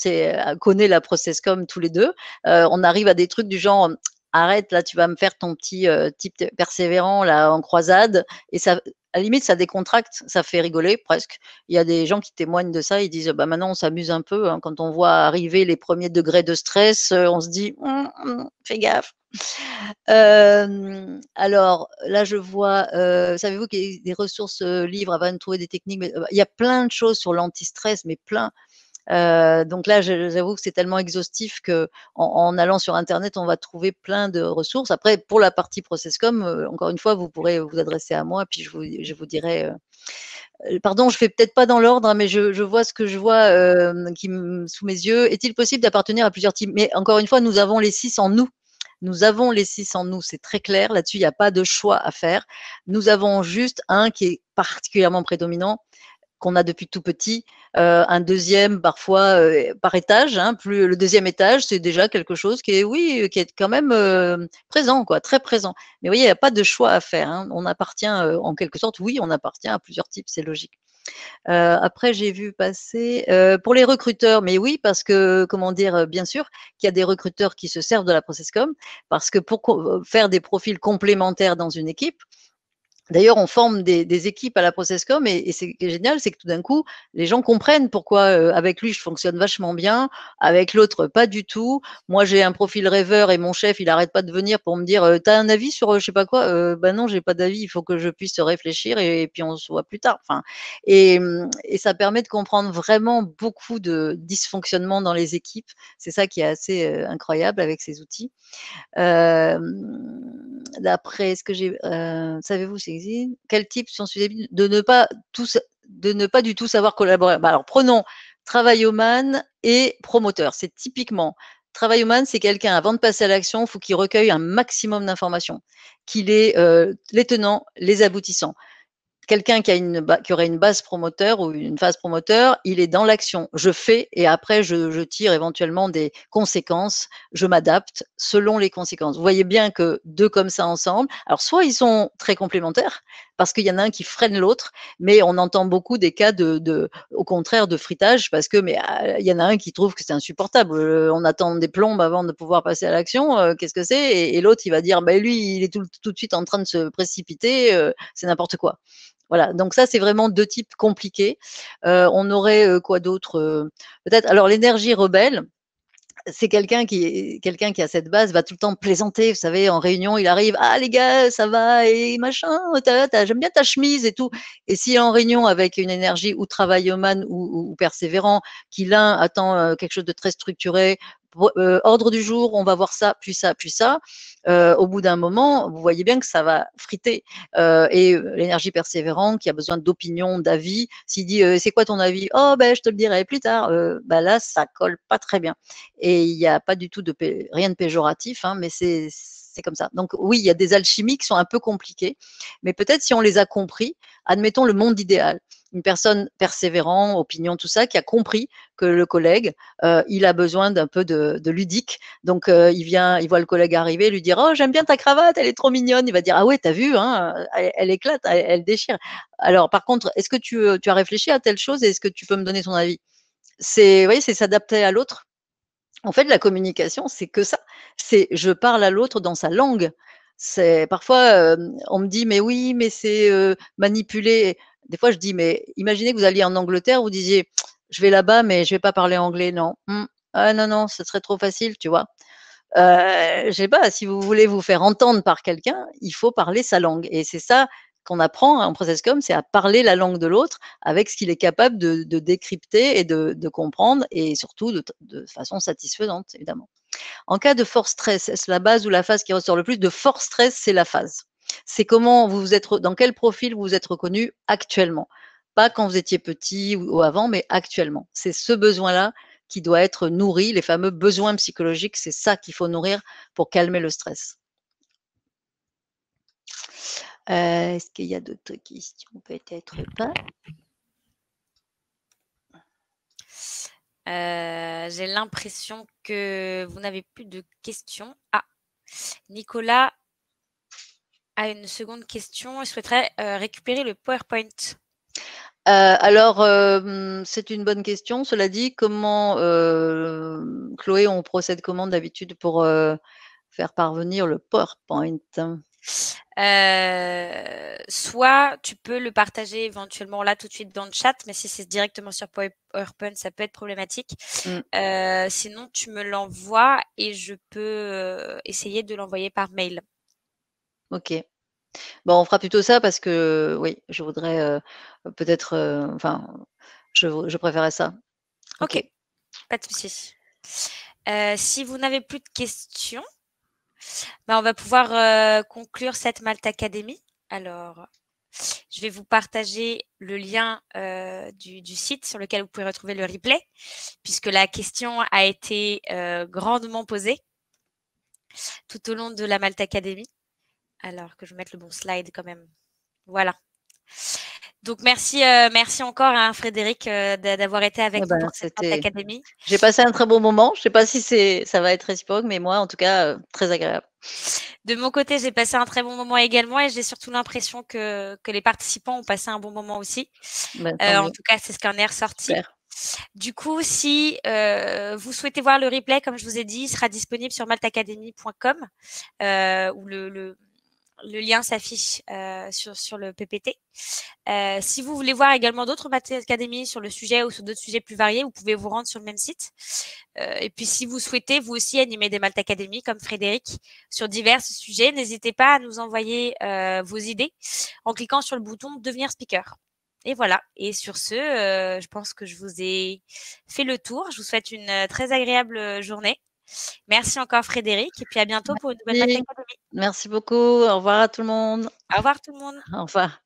connaît la process-com tous les 2, on arrive à des trucs du genre: «Arrête là, tu vas me faire ton petit, type persévérant là en croisade» et ça à la limite, ça décontracte, ça fait rigoler presque. Il y a des gens qui témoignent de ça, ils disent: «Bah, maintenant on s'amuse un peu, hein, quand on voit arriver les premiers degrés de stress, on se dit: fais gaffe». Alors là, je vois, savez-vous qu'il y a des ressources, libres avant de trouver des techniques, mais il y a plein de choses sur l'antistress, mais plein. Donc là, j'avoue que c'est tellement exhaustif qu'en en allant sur internet, on va trouver plein de ressources. Après, pour la partie Processcom, encore une fois, vous pourrez vous adresser à moi, puis je vous dirai, pardon, je fais peut-être pas dans l'ordre, hein, mais je vois ce que je vois, qui m sous mes yeux. Est-il possible d'appartenir à plusieurs teams? Mais encore une fois, nous avons les 6 en nous. Nous avons les 6 en nous, c'est très clair. Là-dessus, il y a pas de choix à faire. Nous avons juste un qui est particulièrement prédominant, qu'on a depuis tout petit, un deuxième parfois, par étage, hein, plus le deuxième étage, c'est déjà quelque chose qui est oui, qui est quand même, présent quoi, très présent. Mais vous voyez, il y a pas de choix à faire, hein. On appartient, en quelque sorte, oui, on appartient à plusieurs types, c'est logique. Après j'ai vu passer, pour les recruteurs, mais oui, parce que comment dire? Bien sûr qu'il y a des recruteurs qui se servent de la Processcom, parce que pour faire des profils complémentaires dans une équipe, d'ailleurs, on forme des équipes à la Processcom et ce qui est génial, c'est que tout d'un coup, les gens comprennent pourquoi, avec lui, je fonctionne vachement bien, avec l'autre, pas du tout. Moi, j'ai un profil rêveur et mon chef, il arrête pas de venir pour me dire: «Tu as un avis sur, je sais pas quoi?» «Bah non, j'ai pas d'avis, il faut que je puisse réfléchir et puis on se voit plus tard». Enfin et ça permet de comprendre vraiment beaucoup de dysfonctionnements dans les équipes. C'est ça qui est assez, incroyable avec ces outils. D'après ce que j'ai savez-vous si existe quels types sont susceptibles de ne pas du tout savoir collaborer? Bah, alors prenons travaillomane et promoteur. C'est typiquement travaillomane, c'est quelqu'un avant de passer à l'action, il faut qu'il recueille un maximum d'informations, qu'il ait, les tenants, les aboutissants. Quelqu'un qui aurait une base promoteur ou une phase promoteur, il est dans l'action. Je fais et après je tire éventuellement des conséquences, je m'adapte selon les conséquences. Vous voyez bien que 2 comme ça ensemble, alors soit ils sont très complémentaires, parce qu'il y en a un qui freine l'autre, mais on entend beaucoup des cas de au contraire de freitage parce que il y en a un qui trouve que c'est insupportable, on attend des plombes avant de pouvoir passer à l'action, qu'est-ce que c'est? Et l'autre il va dire: «Beh, lui, il est tout de suite en train de se précipiter, c'est n'importe quoi». Voilà, donc ça, c'est vraiment 2 types compliqués. On aurait, quoi d'autre? Peut-être alors l'énergie rebelle, c'est quelqu'un qui a cette base, va tout le temps plaisanter. Vous savez, en réunion, il arrive: «Ah les gars, ça va et machin, j'aime bien ta chemise et tout» et s'il est en réunion avec une énergie ou travaillomane ou persévérant, qui l'un attend, quelque chose de très structuré, ordre du jour, on va voir ça, puis ça, puis ça. Au bout d'un moment, vous voyez bien que ça va friter, et l'énergie persévérante qui a besoin d'opinion, d'avis, s'il dit: «C'est quoi ton avis?» «Oh ben, je te le dirai plus tard», bah là, ça colle pas très bien et il y a pas du tout rien de péjoratif, hein, mais c'est comme ça. Donc oui, il y a des alchimies qui sont un peu compliquées, mais peut-être si on les a compris, admettons le monde idéal. Une personne persévérant, opinion, tout ça, qui a compris que le collègue, il a besoin d'un peu de ludique. Donc il voit le collègue arriver, lui dire: «Oh j'aime bien ta cravate, elle est trop mignonne». Il va dire: «Ah ouais, tu as vu, hein, elle éclate, elle déchire. Alors par contre, est-ce que tu as réfléchi à telle chose et est-ce que tu peux me donner ton avis?» Vous voyez, c'est s'adapter à l'autre. En fait, la communication, c'est que ça. C'est je parle à l'autre dans sa langue. C'est parfois, on me dit: «Mais oui, mais c'est, manipuler». Des fois, je dis: «Mais imaginez que vous alliez en Angleterre, vous disiez: "Je vais là-bas, mais je vais pas parler anglais, non. Ah non, non, ce serait trop facile", tu vois? Je sais pas, si vous voulez vous faire entendre par quelqu'un, il faut parler sa langue et c'est ça qu'on apprend en process com, c'est à parler la langue de l'autre avec ce qu'il est capable de décrypter et de comprendre et surtout de façon satisfaisante, évidemment. En cas de fort stress, est-ce la base ou la phase qui ressort le plus? De fort stress, c'est la phase. C'est comment vous vous êtes dans quel profil vous vous êtes reconnu actuellement. Pas quand vous étiez petit ou avant, mais actuellement. C'est ce besoin-là qui doit être nourri, les fameux besoins psychologiques, c'est ça qu'il faut nourrir pour calmer le stress. Est-ce qu'il y a d'autres questions? Peut-être pas. J'ai l'impression que vous n'avez plus de questions. Ah, Nicolas a une seconde question. Il souhaiterait récupérer le PowerPoint. Alors, c'est une bonne question. Cela dit, comment, Chloé, on procède comment d'habitude pour, faire parvenir le PowerPoint? Soit tu peux le partager éventuellement là tout de suite dans le chat, mais si c'est directement sur PowerPoint, ça peut être problématique. Sinon, tu me l'envoies et je peux essayer de l'envoyer par mail. OK. Bon, on fera plutôt ça parce que oui, je voudrais, peut-être, enfin, je préférais ça. OK, pas de souci. Si vous n'avez plus de questions, on va pouvoir conclure cette Malte Academy. Alors, je vais vous partager le lien du site sur lequel vous pouvez retrouver le replay, puisque la question a été grandement posée tout au long de la Malte Academy. Alors que je vais mettre le bon slide quand même. Voilà. Donc merci encore à Frédéric d'avoir été avec nous pour cette Malte Academy. J'ai passé un très bon moment. Je ne sais pas si ça va être réciproque, mais moi, en tout cas, très agréable. De mon côté, j'ai passé un très bon moment également et j'ai surtout l'impression que les participants ont passé un bon moment aussi. En tout cas, c'est ce qu'en est ressorti. Super. Du coup, si vous souhaitez voir le replay, comme je vous ai dit, il sera disponible sur maltacademy.com où le lien s'affiche sur le PPT. Si vous voulez voir également d'autres Malte Academy sur le sujet ou sur d'autres sujets plus variés, vous pouvez vous rendre sur le même site. Et puis, si vous souhaitez, vous aussi, animer des Malte Academy comme Frédéric sur divers sujets, n'hésitez pas à nous envoyer vos idées en cliquant sur le bouton « Devenir speaker ». Et voilà. Et sur ce, je pense que je vous ai fait le tour. Je vous souhaite une très agréable journée. Merci encore Frédéric et puis à bientôt pour une nouvelle Malte Academy. Merci beaucoup. Au revoir à tout le monde. Au revoir tout le monde. Au revoir.